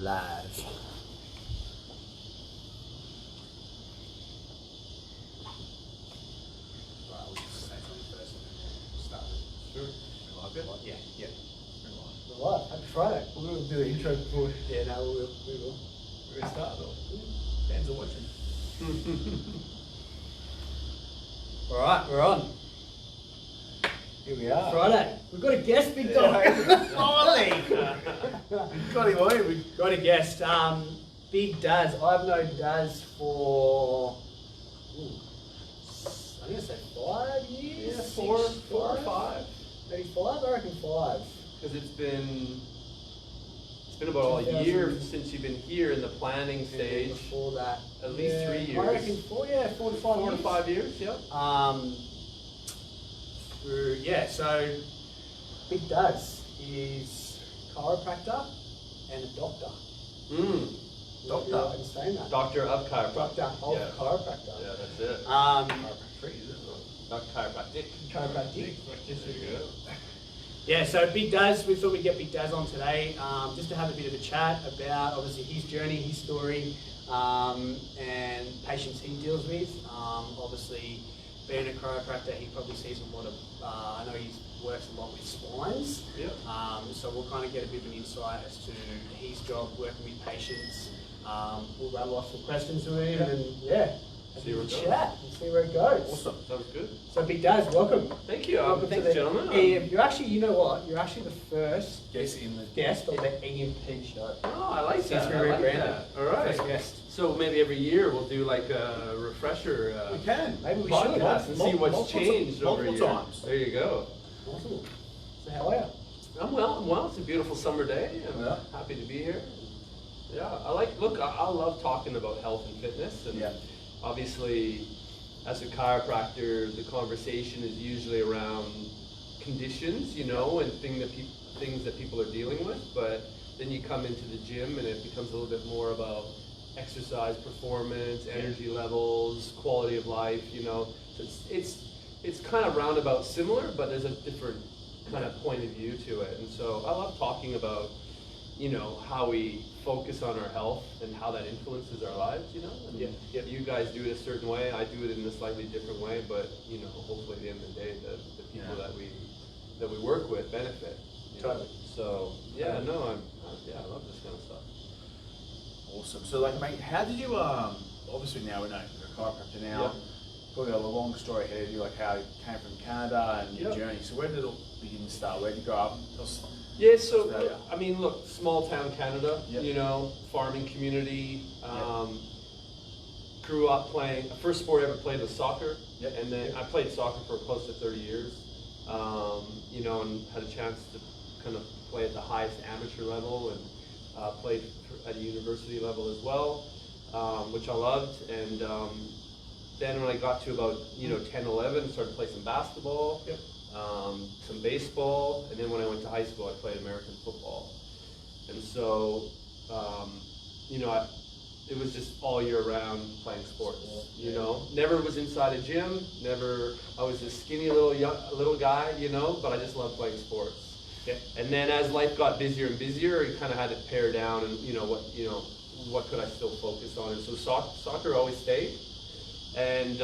Live. Right, I'll just say something first and then we'll start it. Sure. Like it? Yeah. Yeah. Right, happy Friday. We're going to do the intro before. Yeah, no, we will. We're going to start though. Fans are watching. Alright, we're on. Here we are. Friday. We've got a guest, big dog. Finally! Got him on. We Got a guest. Big Daz. I've known Daz for, I'm going to say 5 years? Yeah, Six, four or five. Maybe 5? I reckon 5. Because it's been about a year since you've been here in the planning stage. Before that. At least 3 years. I reckon 4 to 5 years. 4 to 5 years, yeah. So Big Daz is chiropractor and a doctor. Doctor. Yeah, I'm saying that. Doctor of chiropractic. Doctor of Yeah. chiropractor. Yeah, that's it. Not chiropractic. Chiropractic. There you go. Yeah, so Big Daz, we thought we'd get Big Daz on today just to have a bit of a chat about obviously his journey, his story, and patients he deals with. Obviously, being a chiropractor, he probably sees a lot of, I know he works a lot with spines. Yep. So we'll kind of get a bit of an insight as to his job working with patients. We'll rattle off some questions to him and See where it goes. chat and see where it goes. Awesome. Sounds good. So Big Daz, welcome. Thank you. Welcome Thanks, to the gentlemen. You're actually, you know what? You're actually the first guess in the guest of the EMP show. Oh, I like Since that. we I like rebranded. that. All right. First guest. So maybe every year we'll do like a refresher We can. Maybe we should. podcast and see what's changed over a year. Multiple times. There you go. Awesome. So how are you? I'm well. It's a beautiful summer day. I'm Yeah. happy to be here. Yeah, I love talking about health and fitness, and Yeah. obviously, as a chiropractor, the conversation is usually around conditions, and things that people are dealing with. But then you come into the gym, and it becomes a little bit more about exercise performance, energy levels, quality of life. So it's kind of roundabout similar, but there's a different kind of point of view to it. And so I love talking about how we focus on our health and how that influences our lives, And you guys do it a certain way, I do it in a slightly different way, but hopefully at the end of the day the people that we work with benefit. Totally. So I love this kind of stuff. Awesome. So, mate, how did you, obviously now we know you're a chiropractor now, Yep. probably got a long story ahead of you, like how you came from Canada and your Yep. journey. So where did it all begin to start? Where did you grow up? Yeah, so Australia. I mean, look, small town Canada, Yep. Farming community. Grew up playing. The first sport I ever played was soccer, Yep. and then I played soccer for close to 30 years. And had a chance to kind of play at the highest amateur level, and played at a university level as well, which I loved. And then when I got to about 10, 11, started to play some basketball. Yep. Some baseball, and then when I went to high school, I played American football. And so, it was just all year round playing sports. Never was inside a gym. Never. I was a skinny little guy, but I just loved playing sports. Yeah. And then as life got busier and busier, you kind of had to pare down, and what could I still focus on? And so soccer always stayed. And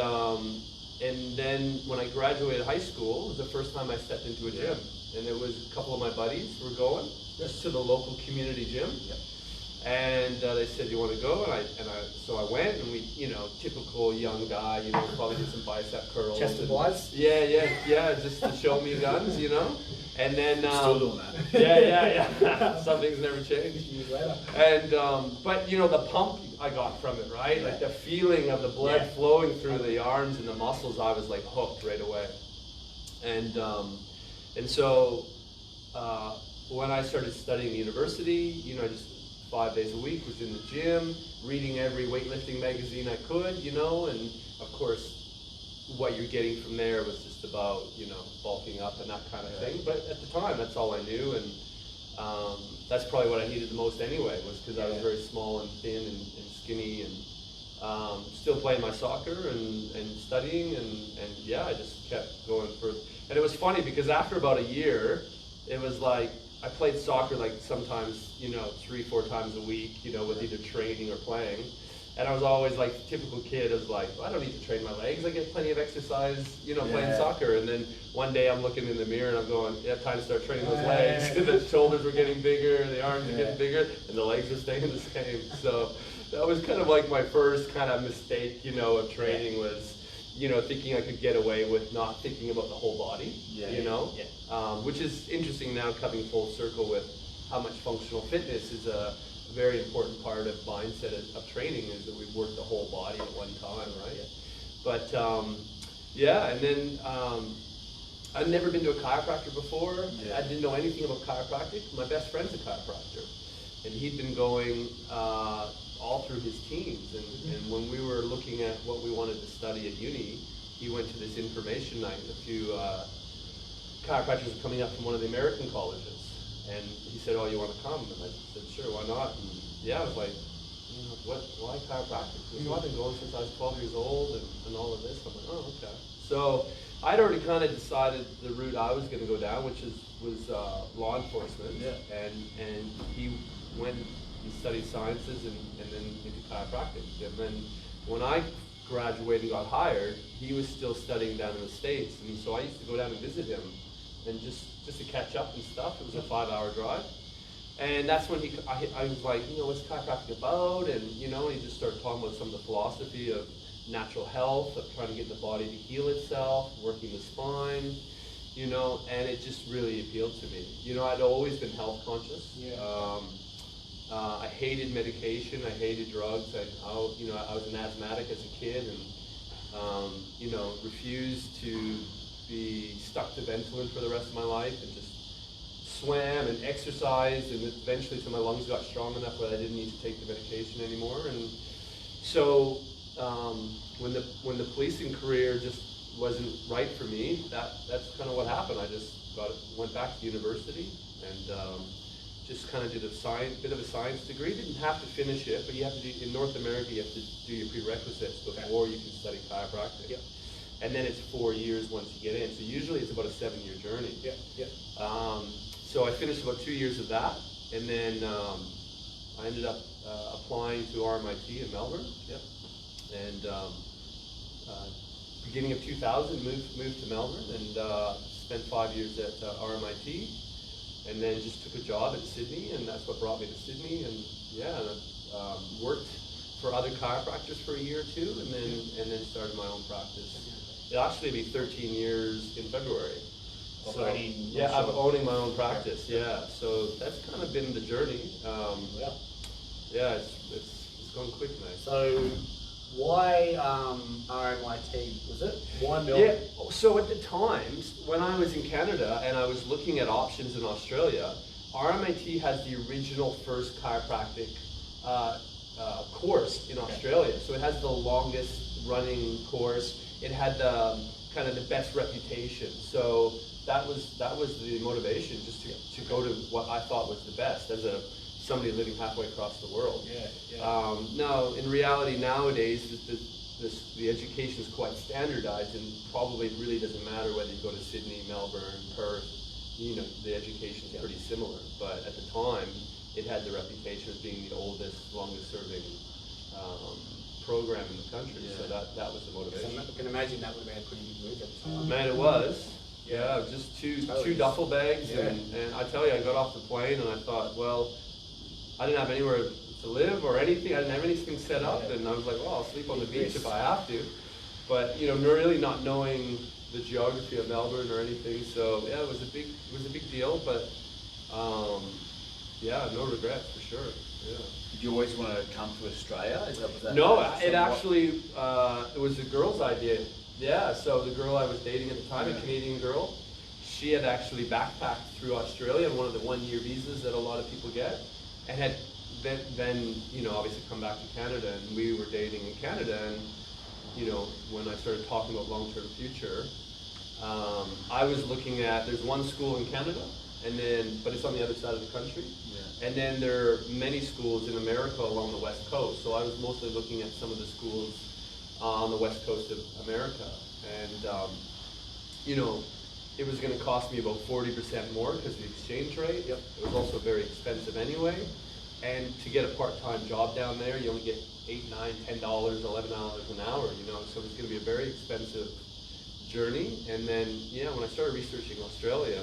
then when I graduated high school, it was the first time I stepped into a gym. And it was a couple of my buddies were going just to the local community gym. Yep. And they said, "You want to go?" So I went, and we, typical young guy, probably did some bicep curls. Chest and quads? Yeah, just to show me guns, And then Still doing that. Yeah. Some things never change. Years later. And but the pump I got from it, right? Like the feeling of the blood flowing through the arms and the muscles, I was like hooked right away. And so when I started studying university, I just 5 days a week was in the gym, reading every weightlifting magazine I could, and of course what you're getting from there was just about, bulking up and that kind of thing. But at the time, that's all I knew, and that's probably what I needed the most anyway, was because I was very small and thin and skinny, and still playing my soccer and studying, and I just kept going for. And it was funny because after about a year, it was like I played soccer like sometimes, 3-4 times a week, with either training or playing. And I was always like, typical kid, I was like, I don't need to train my legs. I get plenty of exercise, playing soccer. And then one day I'm looking in the mirror and I'm going, yeah, time to start training those legs. The shoulders were getting bigger, the arms were getting bigger, and the legs were staying the same. So that was kind of like my first kind of mistake, of training was, thinking I could get away with not thinking about the whole body, which is interesting now coming full circle with how much functional fitness is a very important part of mindset of training, is that we work the whole body at one time, right? But and then I'd never been to a chiropractor before. I didn't know anything about chiropractic. My best friend's a chiropractor, and he'd been going all through his teens. And when we were looking at what we wanted to study at uni, he went to this information night, and a few chiropractors were coming up from one of the American colleges. And he said, "Oh, you want to come?" And I said, "Sure, why not?" And I was like, why chiropractic? He said, "I've been going since I was 12 years old and all of this." I'm like, "Oh, okay." So I'd already kind of decided the route I was going to go down, which was law enforcement. And he went, he studied sciences and then into chiropractic. And then when I graduated and got hired, he was still studying down in the States. And so I used to go down and visit him, and just to catch up and stuff. It was a 5-hour drive. And that's when I was like, what's chiropractic about? And, he just started talking about some of the philosophy of natural health, of trying to get the body to heal itself, working the spine, and it just really appealed to me. I'd always been health conscious. I hated medication, I hated drugs. I was an asthmatic as a kid, and, refused to be stuck to Ventolin for the rest of my life, and just swam and exercised, and eventually so my lungs got strong enough that I didn't need to take the medication anymore. And so when the policing career just wasn't right for me, that's kind of what happened. I just went back to university and just kind of did a bit of a science degree. Didn't have to finish it, but you have to do, in North America, you have to do your prerequisites before you can study chiropractic. And then it's 4 years once you get in. So usually it's about a 7-year journey. So I finished about 2 years of that, and then I ended up applying to RMIT in Melbourne. And beginning of 2000, moved to Melbourne and spent 5 years at RMIT, and then just took a job in Sydney, and that's what brought me to Sydney. And worked for other chiropractors for a year or two, and then started my own practice. It'll actually be 13 years in February. So, I'm owning my own practice. So that's kind of been the journey. It's gone quick now. So why RMIT? Was it? Why Melbourne? Yeah. So at the times when I was in Canada and I was looking at options in Australia, RMIT has the original first chiropractic course in Australia. So it has the longest running course. It had kind of the best reputation. So that was the motivation, just to go to what I thought was the best as somebody living halfway across the world. Now, in reality, nowadays, the education is quite standardized, and probably it really doesn't matter whether you go to Sydney, Melbourne, Perth. The education is pretty similar. But at the time, it had the reputation as being the oldest, longest-serving program in the country. So that was the motivation. So I can imagine that would have been a pretty big move at the time. Man, it was. Just two duffel bags, and I tell you, I got off the plane and I thought, well, I didn't have anywhere to live or anything. I didn't have anything set up, and I was like, well, I'll sleep on the beach if I have to. But really not knowing the geography of Melbourne or anything, so it was a big deal. But no regrets for sure. Did you always want to come to Australia? No, it actually it was a girl's idea. So the girl I was dating at the time, a Canadian girl, she had actually backpacked through Australia on one of the 1-year visas that a lot of people get, and had then obviously come back to Canada, and we were dating in Canada. And when I started talking about long-term future, I was looking at, there's one school in Canada, but it's on the other side of the country. And then there are many schools in America along the West Coast. So I was mostly looking at some of the schools on the West Coast of America. And, it was going to cost me about 40% more because of the exchange rate. Yep. It was also very expensive anyway. And to get a part-time job down there, you only get $8, $9, $10, $11 an hour, you know, so it's going to be a very expensive journey. And then, yeah, when I started researching Australia,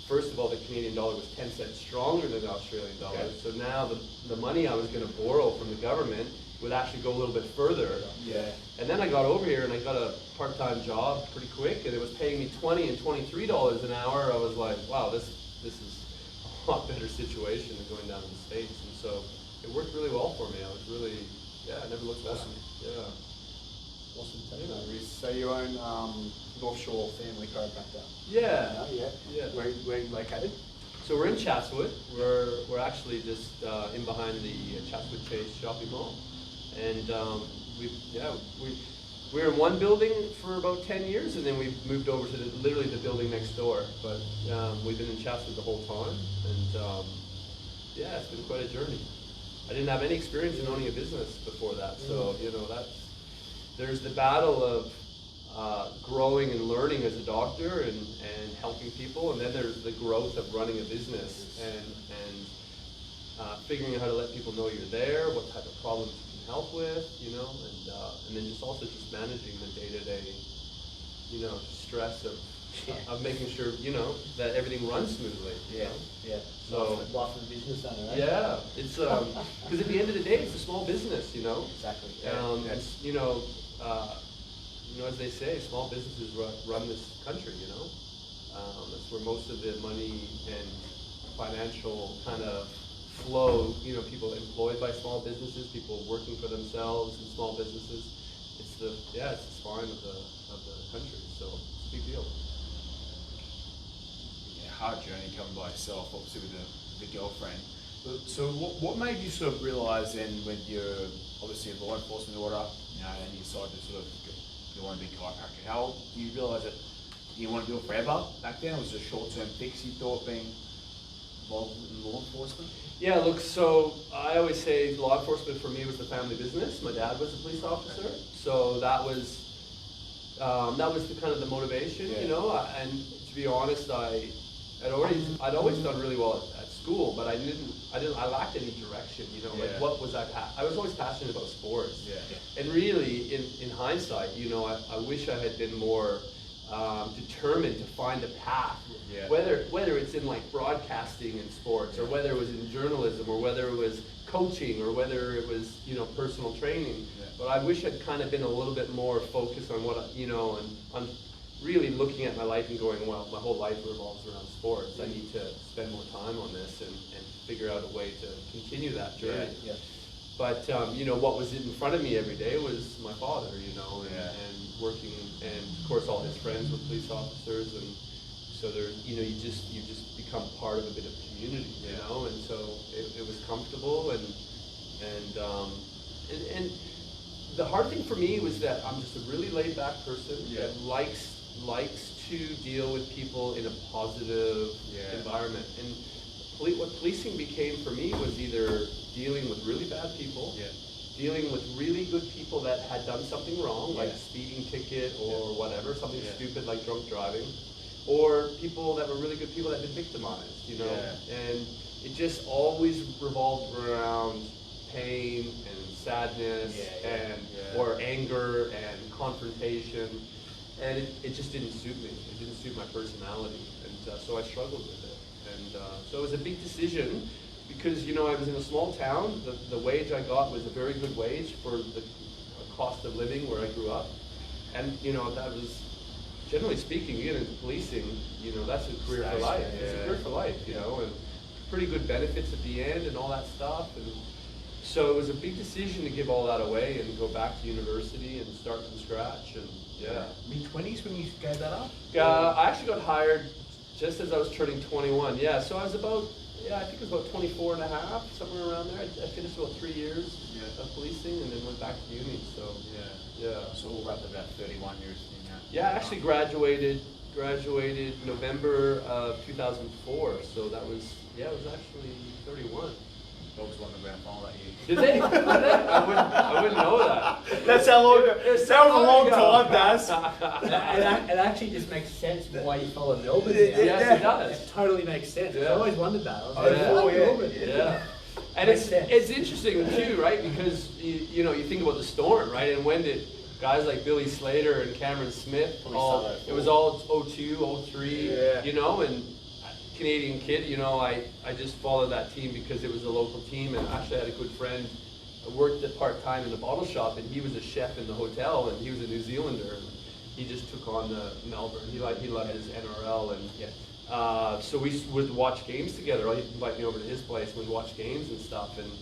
first of all, the Canadian dollar was 10 cents stronger than the Australian dollar. Okay. So now the money I was going to borrow from the government would actually go a little bit further. Yeah. And then I got over here and I got a part-time job pretty quick, and it was paying me $20 and $23 an hour. I was like, wow, this is a lot better situation than going down to the States. And so it worked really well for me. I was really, yeah, I never looked back. Awesome. Yeah. Awesome. So you own North Shore Family Chiropractor. Yeah. Yeah. Where are you located? So we're in Chatswood. We're actually just in behind the Chatswood Chase shopping mall, and we were in one building for about 10 years, and then we moved over to literally the building next door. But we've been in Chatswood the whole time, and yeah, it's been quite a journey. I didn't have any experience in owning a business before that, so you know there's the battle of growing and learning as a doctor and helping people, and then there's the growth of running a business and figuring out how to let people know you're there, what type of problems you can help with, you know, and then just also just managing the day-to-day, you know, stress of making sure, you know, that everything runs smoothly. Yeah, yeah. So life of a business owner, right? yeah, it's because at the end of the day, it's a small business, you know. Exactly. It's, you know, as they say, small businesses run this country, you know. That's where most of the money and financial kind of flow, you know, people employed by small businesses, people working for themselves in small businesses. It's the spine of the country, so it's a big deal. Yeah, hard journey coming by yourself, obviously with the girlfriend. So what made you sort of realise then when you're obviously a law enforcement order, you know, and you decide to sort of you want to be a chiropractor? How do you realise that you want to do it forever back then? Or was it a short-term fix you thought being involved in law enforcement? Yeah, look, so I always say law enforcement for me was the family business. My dad was a police officer, so that was the kind of the motivation, you know. And to be honest, I'd always done really well at school, but I lacked any direction, you know. Like what was I was always passionate about sports. Yeah. And really, in hindsight, you know, I wish I had been more determined to find a path. Yeah. Whether it's in like broadcasting in sports, or whether it was in journalism, or whether it was coaching, or whether it was, you know, personal training. Yeah. But I wish I'd kind of been a little bit more focused on what, you know, and on really looking at my life and going, well, my whole life revolves around sports. I need to spend more time on this and figure out a way to continue that journey. Yeah. But you know, what was in front of me every day was my father, you know, and working, and of course all his friends were police officers, and so there, you know, you just become part of a bit of community, you know, and so it was comfortable, and the hard thing for me was that I'm just a really laid back person that likes to deal with people in a positive environment. And what policing became for me was either dealing with really bad people, dealing with really good people that had done something wrong, like speeding ticket or whatever, something stupid like drunk driving, or people that were really good people that had been victimized, you know. And it just always revolved around pain and sadness or anger and confrontation. And it just didn't suit me. It didn't suit my personality, and so I struggled with it. And so it was a big decision, because, you know, I was in a small town. The wage I got was a very good wage for the cost of living where I grew up, and you know, that was, generally speaking, you get into policing, you know, that's a career for life. It's a career for life, you know, and pretty good benefits at the end and all that stuff. And so it was a big decision to give all that away and go back to university and start from scratch. And mid-20s when you gave that up? I actually got hired just as I was turning 21. Yeah, so I was about, I think it was about 24 and a half, somewhere around there. I finished about 3 years of policing and then went back to uni. So So we'll wrap about 31 years in that. Yeah, I actually graduated November of 2004. So that was, it was actually 31. Dogs won the grand final that year. Did they? I wouldn't know that. That's how long. That was a long time, Daz. It actually just makes sense why you follow Melbourne. now. Yes, it does. It totally makes sense. Yeah. I always wondered that. I was Oh, like, yeah. why Oh, yeah. Melbourne? Yeah. And Makes sense. it's interesting too, right? Because you know, you think about the Storm, right? And when did guys like Billy Slater and Cameron Smith it was all 02, 03, Yeah. you know, and Canadian kid, you know, I just followed that team because it was a local team, and actually I had a good friend worked at part-time in a bottle shop, and he was a chef in the hotel, and he was a New Zealander, and he just took on the Melbourne. He loved his NRL, and so we would watch games together. He'd invite me over to his place, and we'd watch games and stuff, and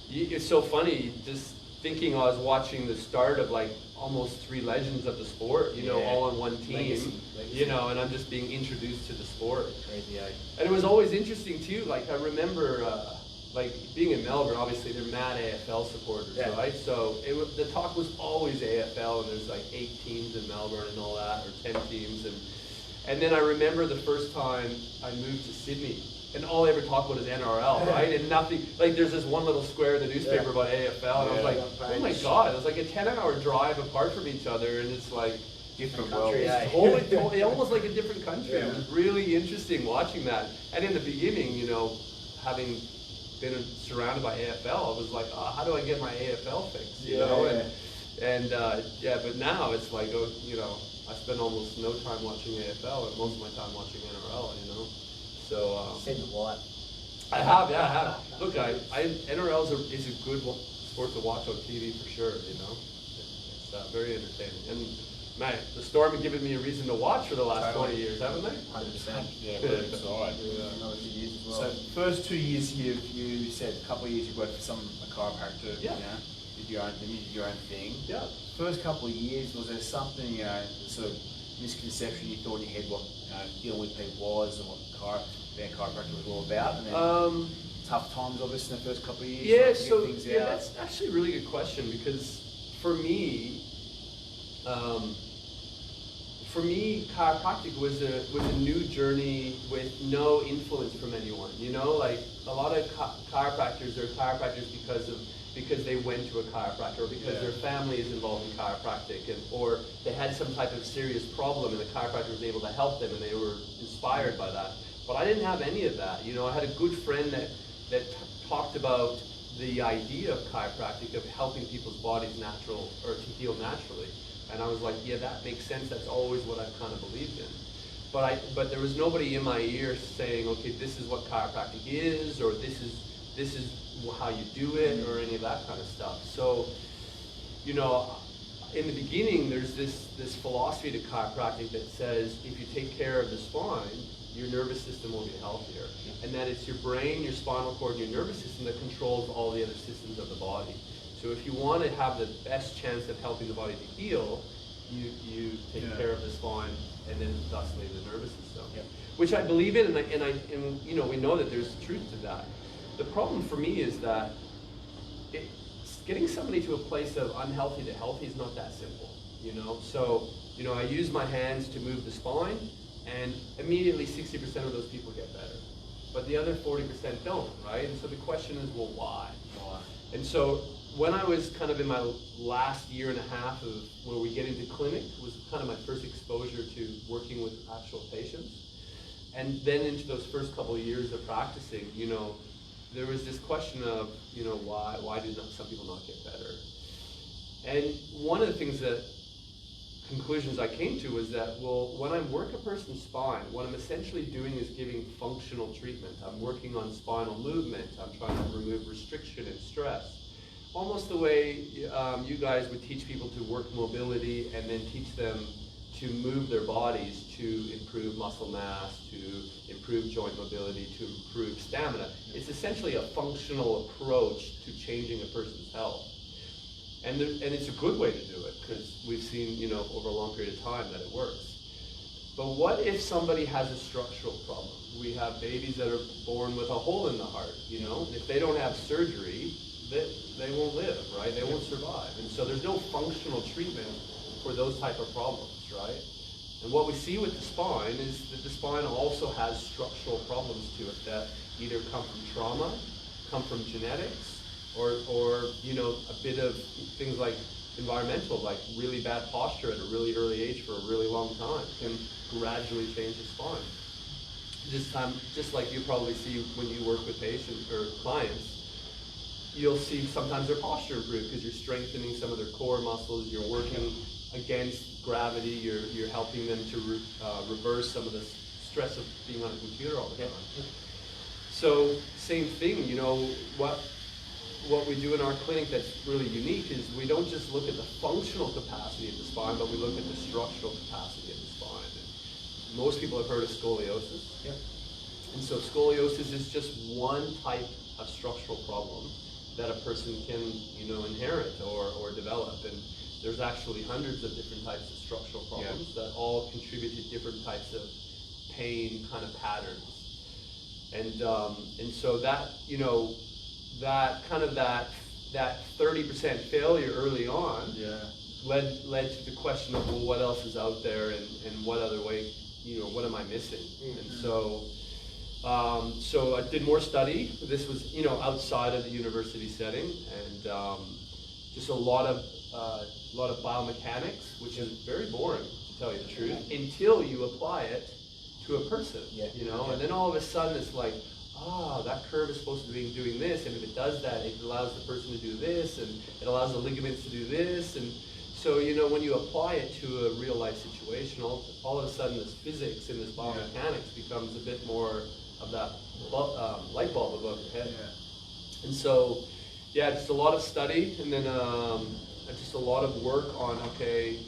it's so funny just thinking I was watching the start of like almost three legends of the sport, you know, all on one team, Legacy. you know, and I'm just being introduced to the sport. Crazy, eh? And it was always interesting too, like I remember, like being in Melbourne, obviously they're mad AFL supporters, Yeah. right? So the talk was always AFL, and there's like 8 teams in Melbourne and all that, or 10 teams. And then I remember the first time I moved to Sydney, and all they ever talk about is NRL, right? And nothing, like there's this one little square in the newspaper about AFL, and I was like, oh my God, it was like a 10-hour drive apart from each other, and it's like, Different country, worlds. yeah. almost like a different country. Yeah. It was really interesting watching that. And in the beginning, you know, having been surrounded by AFL, I was like, oh, how do I get my AFL fix? You know, and but now it's like, oh, you know, I spend almost no time watching AFL and most of my time watching NRL, you know. So Said the white. I have. Look, NRL is a good sport to watch on TV for sure. You know, it's very entertaining. And man, the Storm have given me a reason to watch for the last 20 years, haven't they? 100%. Yeah, very excited. Another few years as well. So first 2 years you said a couple of years you worked for a chiropractor, Yeah. you know, did your own thing. Yeah. First couple of years, was there something, you know, sort of misconception you thought in your head what dealing with people was and what being a chiropractor was all about? And then tough times obviously in the first couple of years. Yeah, trying to so get things yeah, out. that's actually a really good question, because for me, chiropractic was a new journey with no influence from anyone. You know, like a lot of chiropractors are chiropractors because they went to a chiropractor, or because their family is involved in chiropractic, or they had some type of serious problem and the chiropractor was able to help them and they were inspired by that. But I didn't have any of that. You know, I had a good friend that talked about the idea of chiropractic, of helping people's bodies to heal naturally. And I was like, yeah, that makes sense. That's always what I've kind of believed in. But there was nobody in my ear saying, okay, this is what chiropractic is, or this is how you do it, or any of that kind of stuff. So, you know, in the beginning, there's this philosophy to chiropractic that says if you take care of the spine, your nervous system will be healthier. And that it's your brain, your spinal cord, and your nervous system that controls all the other systems of the body. So if you want to have the best chance of helping the body to heal, you take care of the spine, and then thusly the nervous system. Which I believe in, and you know, we know that there's truth to that. The problem for me is that getting somebody to a place of unhealthy to healthy is not that simple, you know? So, you know, I use my hands to move the spine, and immediately 60% of those people get better. But the other 40% don't, right? And so the question is, well, why? And so when I was kind of in my last year and a half of where we get into clinic, was kind of my first exposure to working with actual patients. And then into those first couple of years of practicing, you know, there was this question of, you know, why do some people not get better? And one of the conclusions I came to was that, well, when I work a person's spine, what I'm essentially doing is giving functional treatment. I'm working on spinal movement. I'm trying to remove restriction and stress. Almost the way you guys would teach people to work mobility and then teach them to move their bodies to improve muscle mass, to improve joint mobility, to improve stamina. It's essentially a functional approach to changing a person's health. And it's a good way to do it, because we've seen, you know, over a long period of time that it works. But what if somebody has a structural problem? We have babies that are born with a hole in the heart, you know? If they don't have surgery, they won't live, right? They won't survive. And so there's no functional treatment for those type of problems, right? And what we see with the spine is that the spine also has structural problems to it that either come from trauma, come from genetics, or you know, a bit of things like environmental, like really bad posture at a really early age for a really long time can gradually change the spine. Just like you probably see when you work with patients or clients, you'll see sometimes their posture improve because you're strengthening some of their core muscles, you're working against gravity, you're helping them to reverse some of the stress of being on a computer all the time. So same thing, you know, what we do in our clinic that's really unique is we don't just look at the functional capacity of the spine, but we look at the structural capacity of the spine. And most people have heard of scoliosis. Yep. And so scoliosis is just one type of structural problem that a person can, you know, inherit or develop. And there's actually hundreds of different types of structural problems that all contribute to different types of pain kind of patterns. And so that, you know, that 30% failure early on led to the question of, well, what else is out there and what other way, you know, what am I missing? And so I did more study. This was, you know, outside of the university setting, and just a lot of biomechanics, which is very boring, to tell you the truth, until you apply it to a person, you know, and then all of a sudden it's like, that curve is supposed to be doing this, and if it does that, it allows the person to do this, and it allows the ligaments to do this, and so, you know, when you apply it to a real life situation, all of a sudden this physics and this biomechanics becomes a bit more of that light bulb above your head. And so, just a lot of study, and then just a lot of work on, okay,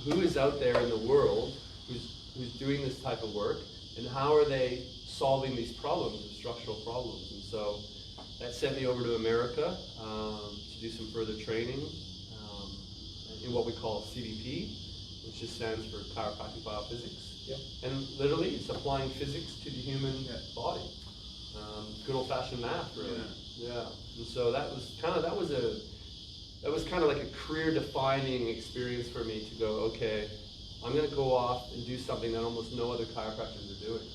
who is out there in the world who's doing this type of work, and how are they solving these problems, the structural problems. And so that sent me over to America to do some further training in what we call CBP, which just stands for chiropractic biophysics. And literally it's applying physics to the human body. Good old-fashioned math, really. And so that was kind of like a career-defining experience for me to go, okay, I'm going to go off and do something that almost no other chiropractors are doing.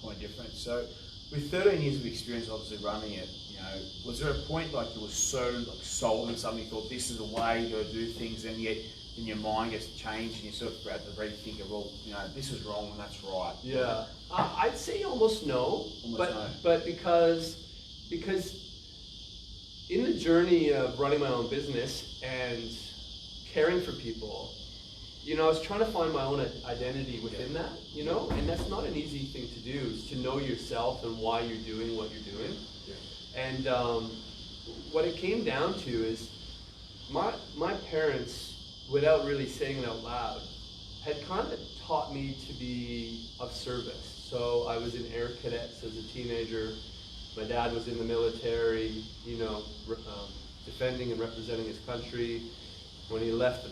Point different. So, with 13 years of experience, obviously running it, you know, was there a point like you were so sold on something, you thought this is the way you got to do things, and yet in your mind gets changed, and you sort of have to rethink it. Well, you know, this is wrong and that's right. I'd say almost no, but because in the journey of running my own business and caring for people, you know, I was trying to find my own identity within that, you know, and that's not an easy thing to do, is to know yourself and why you're doing what you're doing. And what it came down to is my parents, without really saying it out loud, had kind of taught me to be of service. So I was in Air Cadets as a teenager. My dad was in the military, you know, defending and representing his country. When he left the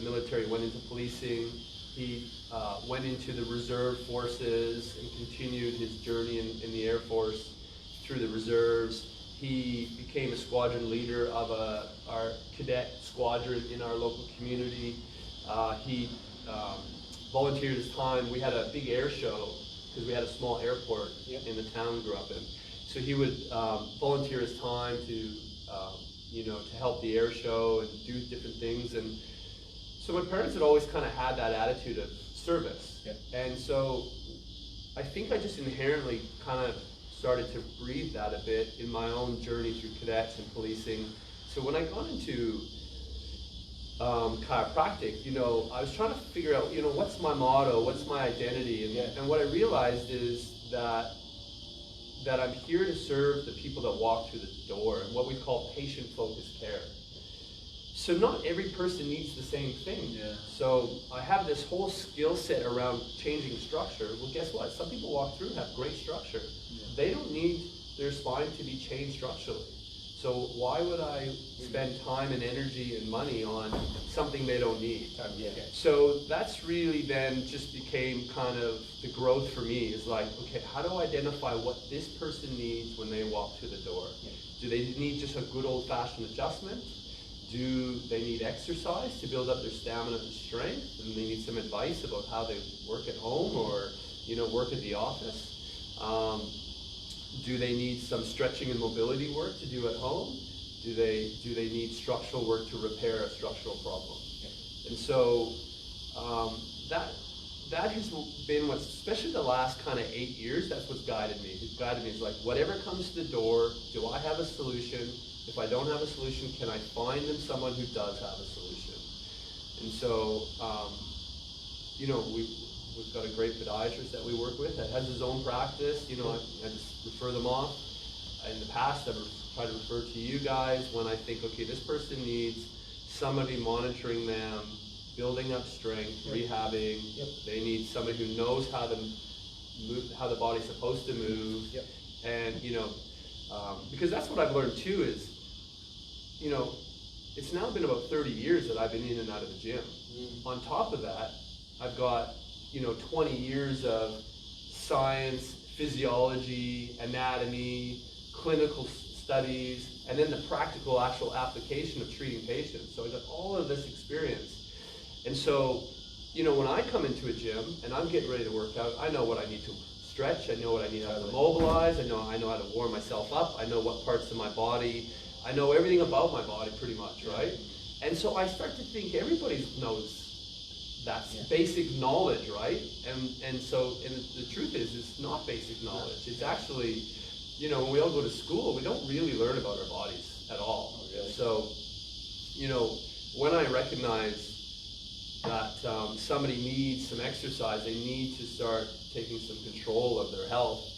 military, went into policing. He went into the reserve forces and continued his journey in the Air Force through the reserves. He became a squadron leader of our cadet squadron in our local community. He volunteered his time. We had a big air show because we had a small airport in the town we grew up in. So he would volunteer his time to you know, to help the air show and do different things. And so my parents had always kind of had that attitude of service. And so I think I just inherently kind of started to breathe that a bit in my own journey through cadets and policing. So when I got into chiropractic, you know, I was trying to figure out, you know, what's my motto, what's my identity, and what I realized is that I'm here to serve the people that walk through the door, and what we call patient-focused care. So not every person needs the same thing. So I have this whole skill set around changing structure. Well, guess what? Some people walk through and have great structure. They don't need their spine to be changed structurally. So why would I spend time and energy and money on something they don't need? So that's really then just became kind of the growth for me, is like, okay, how do I identify what this person needs when they walk through the door? Do they need just a good old-fashioned adjustment? Do they need exercise to build up their stamina and strength? And they need some advice about how they work at home or, you know, work at the office? Do they need some stretching and mobility work to do at home? Do they need structural work to repair a structural problem? Yeah. And so that has been what's, especially the last kind of 8 years, that's what's guided me. It's guided me is like, whatever comes to the door, do I have a solution? If I don't have a solution, can I find them someone who does have a solution? And so, you know, we've got a great podiatrist that we work with that has his own practice. You know, I just refer them off. In the past, I've tried to refer to you guys when I think, okay, this person needs somebody monitoring them, building up strength, rehabbing. They need somebody who knows how to move, how the body's supposed to move. And, you know, because that's what I've learned too is, you know, it's now been about 30 years that I've been in and out of the gym. On top of that, I've got, you know, 20 years of science, physiology, anatomy, clinical studies, and then the practical actual application of treating patients. So I got all of this experience. And so, you know, when I come into a gym and I'm getting ready to work out, I know what I need to stretch, I know what I need to mobilize, I know how to warm myself up, I know what parts of my body, I know everything about my body pretty much, right? And so I start to think everybody knows that basic knowledge, right? And so the truth is, it's not basic knowledge. It's actually, you know, when we all go to school, we don't really learn about our bodies at all. So, you know, when I recognize that somebody needs some exercise, they need to start taking some control of their health,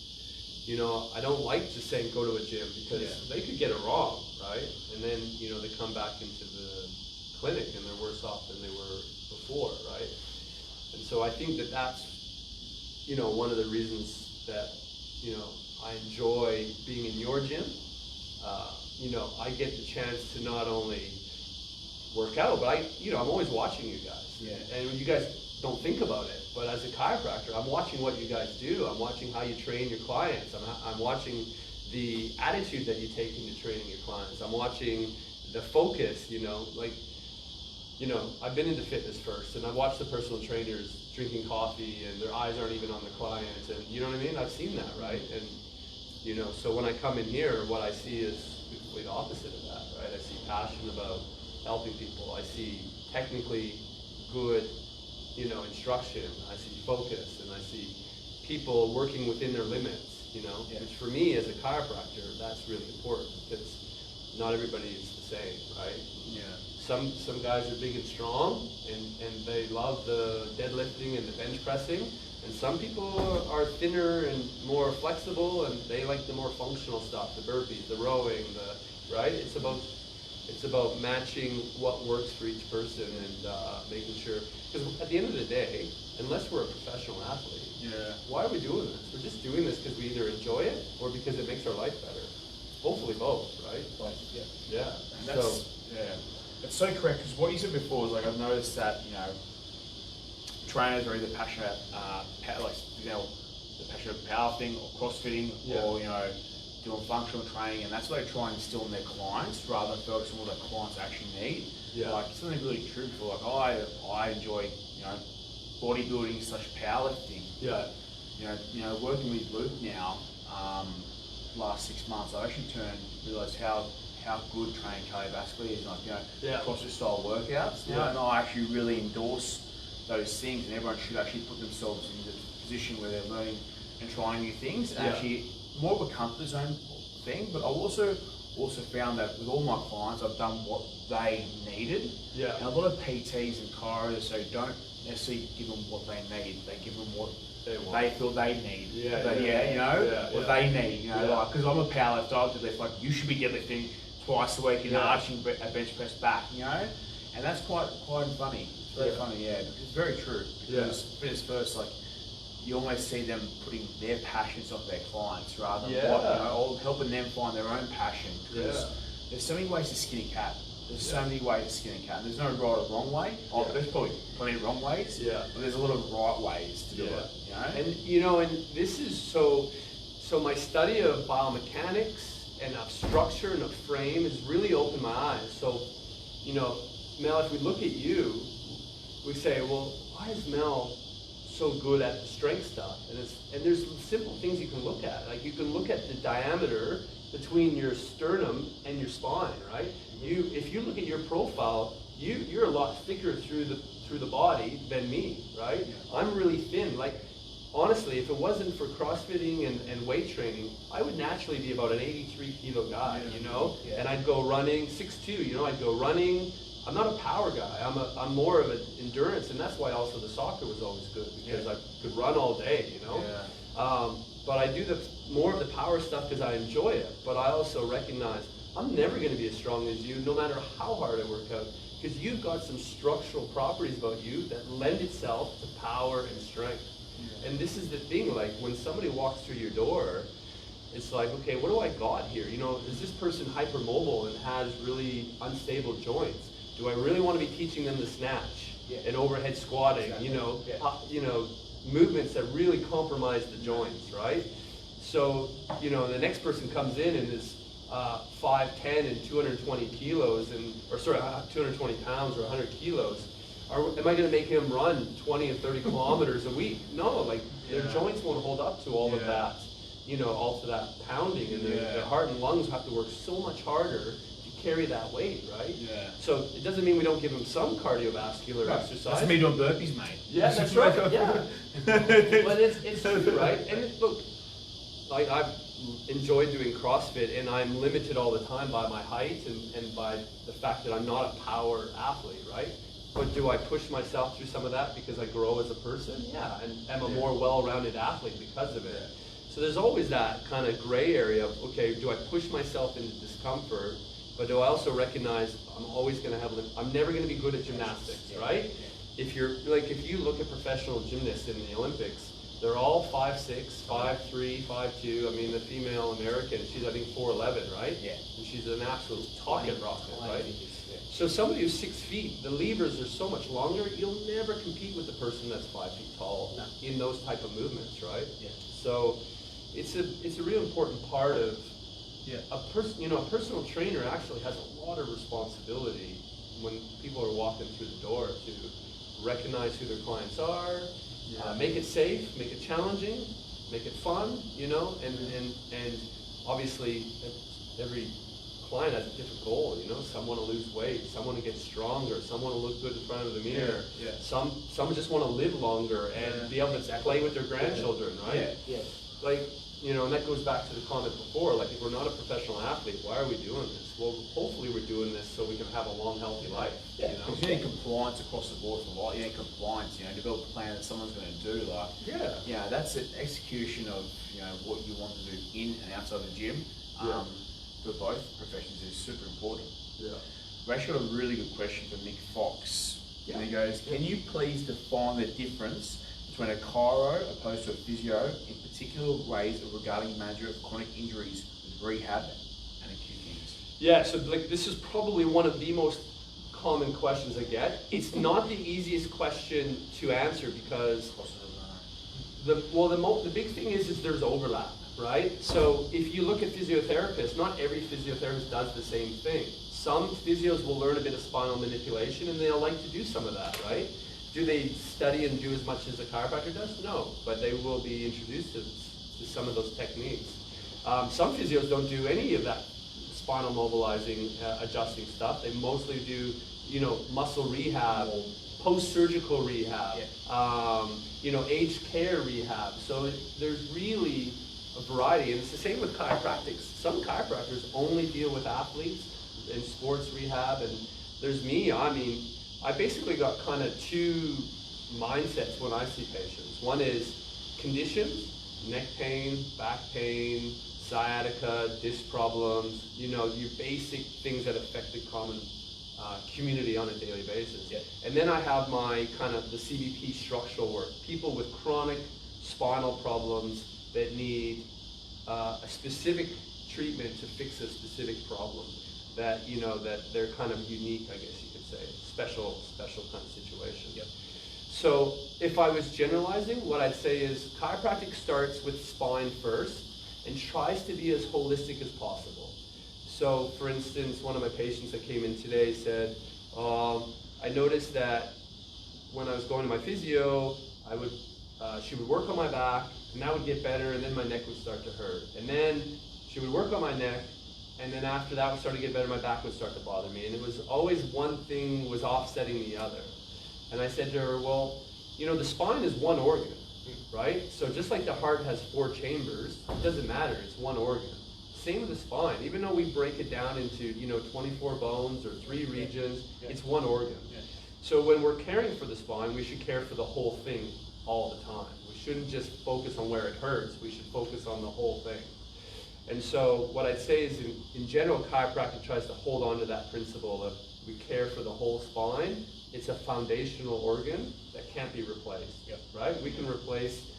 you know, I don't like just saying go to a gym because they could get it wrong, right? And then, you know, they come back into the clinic and they're worse off than they were before, right? And so I think that that's, you know, one of the reasons that, you know, I enjoy being in your gym. You know, I get the chance to not only work out, but I'm always watching you guys. And you guys don't think about it, but as a chiropractor, I'm watching what you guys do. I'm watching how you train your clients. I'm watching the attitude that you take into training your clients. I'm watching the focus, you know, like, you know, I've been into fitness first, and I've watched the personal trainers drinking coffee, and their eyes aren't even on the client, and you know what I mean? I've seen that, right? And, you know, so when I come in here, what I see is the complete opposite of that, right? I see passion about helping people. I see technically good, you know, instruction. I see focus, and I see people working within their limits, you know, which for me as a chiropractor, that's really important because not everybody is the same, right? Some guys are big and strong, and they love the deadlifting and the bench pressing, and some people are thinner and more flexible, and they like the more functional stuff, the burpees, the rowing, right? It's about matching what works for each person and making sure, because at the end of the day, unless we're a professional athlete, why are we doing this? We're just doing this because we either enjoy it or because it makes our life better. Hopefully both, right? And that's so correct, because what you said before was like, I've noticed that, you know, trainers are either passionate, like, you know, they're passionate about powerlifting or crossfitting or, you know, doing functional training, and that's what they try and instill in their clients rather than focus on what their clients actually need. Like something really true for, like, I enjoy, you know, bodybuilding / powerlifting. But, you know, working with Luke now, last 6 months, I've actually realised how good training cardiovascularly is, like, you know, CrossFit style workouts. And I actually really endorse those things, and everyone should actually put themselves in the position where they're learning and trying new things, and actually more of a comfort zone thing. But I've also found that with all my clients, I've done what they needed. And a lot of PTs and chiros, they don't necessarily give them what they need. They give them what they feel they need. You know, what they need. You know, like, because I'm a powerlifter, I deadlift, like, you should be deadlifting twice a week and arching a bench press back. You know, and that's quite funny. It's very funny, because it's very true. Because fitness first, like, you almost see them putting their passions onto their clients rather than you know, helping them find their own passion. Because there's so many ways to skin a cat. There's so many ways to skin a cat. There's no right or wrong way. There's probably plenty of wrong ways. But there's a lot of right ways to do it. You know? And you know, and this is so my study of biomechanics and of structure and of frame has really opened my eyes. So, you know, Mel, if we look at you, we say, well, why is Mel so good at the strength stuff? And there's simple things you can look at. Like, you can look at the diameter, between your sternum and your spine, right? If you look at your profile, you're a lot thicker through the body than me, right? I'm really thin. Like, honestly, if it wasn't for CrossFitting and weight training, I would naturally be about an 83 kilo guy, you know? And I'd go running, 6'2", you know, I'd go running. I'm not a power guy. I'm more of an endurance, and that's why also the soccer was always good, because I could run all day, you know? But I do more of the power stuff because I enjoy it, but I also recognize I'm never going to be as strong as you, no matter how hard I work out, because you've got some structural properties about you that lend itself to power and strength. And this is the thing, like when somebody walks through your door, it's like, okay, what do I got here? You know, is this person hypermobile and has really unstable joints? Do I really want to be teaching them to snatch and overhead squatting, you know, movements that really compromise the joints, right? So, you know, the next person comes in and is 5'10" and 220 kilos, 220 pounds or 100 kilos. Am I going to make him run 20 and 30 kilometers a week? No, like their joints won't hold up to all of that, you know, all to that pounding, and their heart and lungs have to work so much harder to carry that weight, right? So it doesn't mean we don't give them some cardiovascular exercise. That's me doing burpees, mate. Yeah, that's right. But it's true, right? And look, like I've enjoyed doing CrossFit, and I'm limited all the time by my height and by the fact that I'm not a power athlete, right? But do I push myself through some of that because I grow as a person? Yeah, and am a more well-rounded athlete because of it. So there's always that kind of gray area of, okay, do I push myself into discomfort, but do I also recognize I'm always going to have, I'm never going to be good at gymnastics, right? If you look at professional gymnasts in the Olympics, they're all 5'6", 5'3", 5'2". I mean, the female American, she's I think 4'11", right? Yeah. And she's an absolute pocket rocket, right? So somebody who's 6 feet, the levers are so much longer, you'll never compete with the person that's 5 feet tall in those type of movements, right? So it's a real important part of a person. You know, a personal trainer actually has a lot of responsibility when people are walking through the door to recognize who their clients are, make it safe, make it challenging, make it fun, you know, and obviously every client has a different goal, you know. Some want to lose weight, some want to get stronger, some want to look good in front of the mirror. Some just want to live longer and be able to play with their grandchildren, right? Like, you know, and that goes back to the comment before, like if we're not a professional athlete, why are we doing this? Well, hopefully we're doing this so we can have a long, healthy life. You know? Because you need compliance across the board for life. You need compliance, you know, develop a plan that someone's going to do, like, that's an execution of, you know, what you want to do in and outside the gym. For both professions is super important. We actually got a really good question from Nick Fox. And he goes, can you please define the difference between a chiro opposed to a physio, in particular ways regarding management of chronic injuries with rehab and acute things? Yeah, so like this is probably one of the most common questions I get. It's not the easiest question to answer because the big thing is there's overlap. Right? So if you look at physiotherapists, not every physiotherapist does the same thing. Some physios will learn a bit of spinal manipulation and they'll like to do some of that, right? Do they study and do as much as a chiropractor does? No, but they will be introduced to some of those techniques. Some physios don't do any of that spinal mobilizing, adjusting stuff. They mostly do, you know, muscle rehab, post-surgical rehab, you know, aged care rehab. So there's really a variety, and it's the same with chiropractics. Some chiropractors only deal with athletes and sports rehab, and there's me. I mean, I basically got kind of two mindsets when I see patients. One is conditions, neck pain, back pain, sciatica, disc problems, you know, your basic things that affect the common community on a daily basis. And then I have my kind of the CBP structural work, people with chronic spinal problems that need a specific treatment to fix a specific problem, that, you know, that they're kind of unique, I guess you could say, special kind of situation. So if I was generalizing, what I'd say is chiropractic starts with spine first and tries to be as holistic as possible. So for instance, one of my patients that came in today said, I noticed that when I was going to my physio, she would work on my back, and that would get better, and then my neck would start to hurt. And then she would work on my neck, and then after that would start to get better, my back would start to bother me. And it was always one thing was offsetting the other. And I said to her, well, you know, the spine is one organ, right? So just like the heart has 4 chambers, it doesn't matter, it's one organ. Same with the spine. Even though we break it down into, you know, 24 bones or 3 regions, it's one organ. So when we're caring for the spine, we should care for the whole thing all the time. We shouldn't just focus on where it hurts, we should focus on the whole thing. And so what I'd say is in general, chiropractic tries to hold on to that principle of we care for the whole spine. It's a foundational organ that can't be replaced, right? We can replace,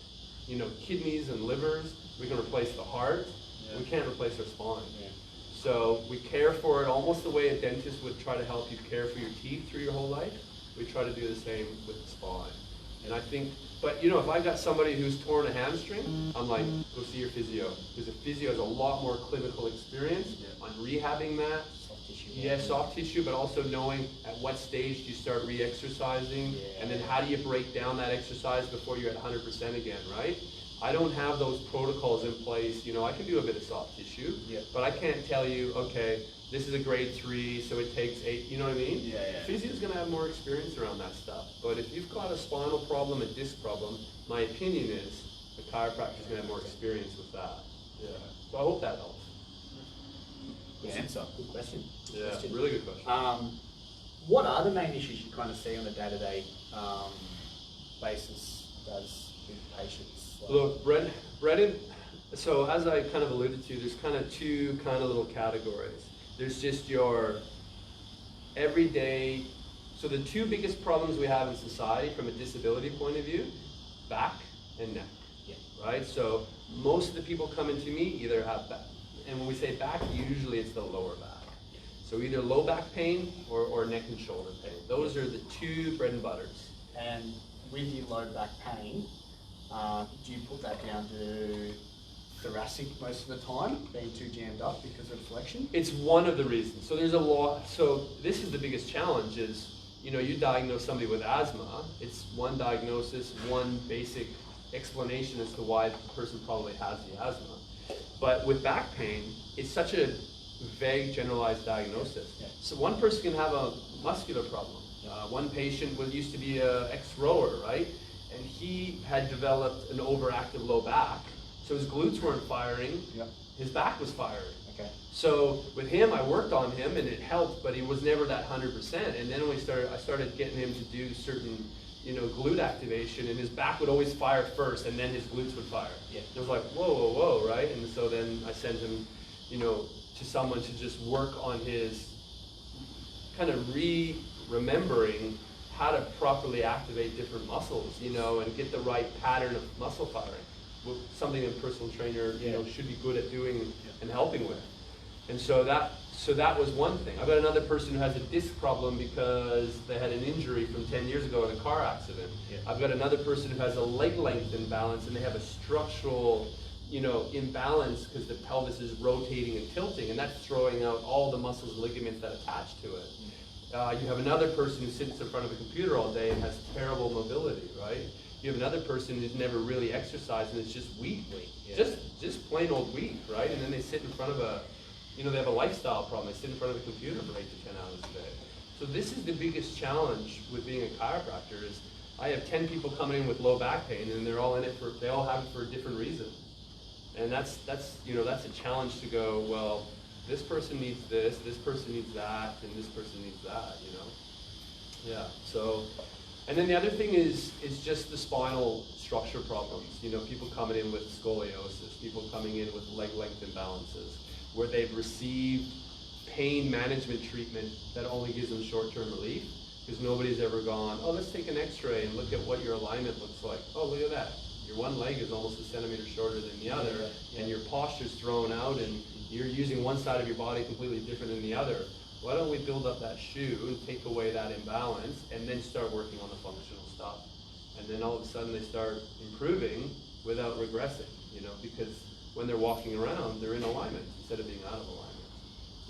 you know, kidneys and livers, we can replace the heart, we can't replace our spine. So we care for it almost the way a dentist would try to help you care for your teeth through your whole life. We try to do the same with the spine. And I think, but you know, if I got somebody who's torn a hamstring, I'm like, go see your physio. Because a physio has a lot more clinical experience on rehabbing that. Soft tissue. Yeah, soft tissue, but also knowing at what stage do you start re-exercising, and then how do you break down that exercise before you're at 100% again, right? I don't have those protocols in place. You know, I can do a bit of soft tissue, but I can't tell you, okay, this is a grade 3, so it takes 8, you know what I mean? Physio's gonna have more experience around that stuff. But if you've got a spinal problem, a disc problem, my opinion is the chiropractor's gonna have more experience with that. So I hope that helps. Good answer. Good question. Really good question. What are the main issues you kind of see on a day-to-day basis as with patients? Look, so as I kind of alluded to, there's kind of 2 kind of little categories. There's just your everyday, so the 2 biggest problems we have in society from a disability point of view, back and neck, right? So most of the people coming to me either have back, and when we say back, usually it's the lower back. So either low back pain or neck and shoulder pain. Those are the 2 bread and butters. And with your low back pain, do you put that down to thoracic most of the time, being too jammed up because of flexion? It's one of the reasons. So there's a lot, so this is the biggest challenge is, you know, you diagnose somebody with asthma, it's one diagnosis, one basic explanation as to why the person probably has the asthma. But with back pain, it's such a vague generalized diagnosis. So one person can have a muscular problem. One patient used to be an ex-rower, right? And he had developed an overactive low back. So his glutes weren't firing, his back was firing. So with him, I worked on him and it helped, but he was never that 100%. And then I started getting him to do certain, you know, glute activation, and his back would always fire first, and then his glutes would fire. It was like, whoa, whoa, whoa, right? And so then I sent him, you know, to someone to just work on his kind of remembering how to properly activate different muscles, you know, and get the right pattern of muscle firing. Something a personal trainer, you know, should be good at doing and helping with. And so that was one thing. I've got another person who has a disc problem because they had an injury from 10 years ago in a car accident. I've got another person who has a leg length imbalance and they have a structural, you know, imbalance because the pelvis is rotating and tilting, and that's throwing out all the muscles and ligaments that attach to it. You have another person who sits in front of a computer all day and has terrible mobility, right? You have another person who's never really exercised and it's just weak. Just plain old weak, right? And then they sit in front of they have a lifestyle problem. They sit in front of a computer for 8 to 10 hours a day. So this is the biggest challenge with being a chiropractor is I have 10 people coming in with low back pain and they're all in it they all have it for a different reason. And that's a challenge to go, well, this person needs this person needs that, and this person needs that, you know? So, and then the other thing is just the spinal structure problems. You know, people coming in with scoliosis, people coming in with leg length imbalances, where they've received pain management treatment that only gives them short-term relief, because nobody's ever gone, oh, let's take an x-ray and look at what your alignment looks like. Oh, look at that. Your one leg is almost a centimeter shorter than the other, and your posture's thrown out, and you're using one side of your body completely different than the other. Why don't we build up that shoe and take away that imbalance and then start working on the functional stuff? And then all of a sudden they start improving without regressing, you know, because when they're walking around, they're in alignment instead of being out of alignment.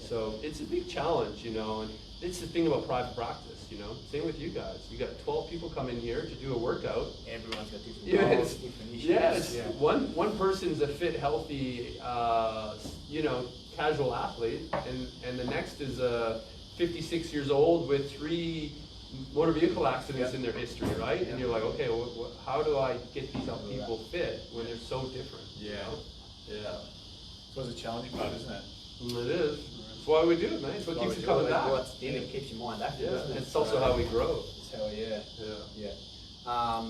So it's a big challenge, you know, and it's the thing about private practice, you know. Same with you guys. You got 12 people come in here to do a workout. Everyone's got different Yeah, goals, different issues. yeah, one person's a fit, healthy, you know, casual athlete, and the next is a 56 years old with 3 motor vehicle accidents in their history, right? And you're like, okay, well, how do I get these people fit when they're so different? Yeah. You know? Yeah. So it's a challenging part, isn't it? It is. That's why we do it, man. It's what keeps us coming back. Well, it keeps your mind active, Yeah, isn't it? it's also how we grow. Hell yeah. Yeah. Yeah.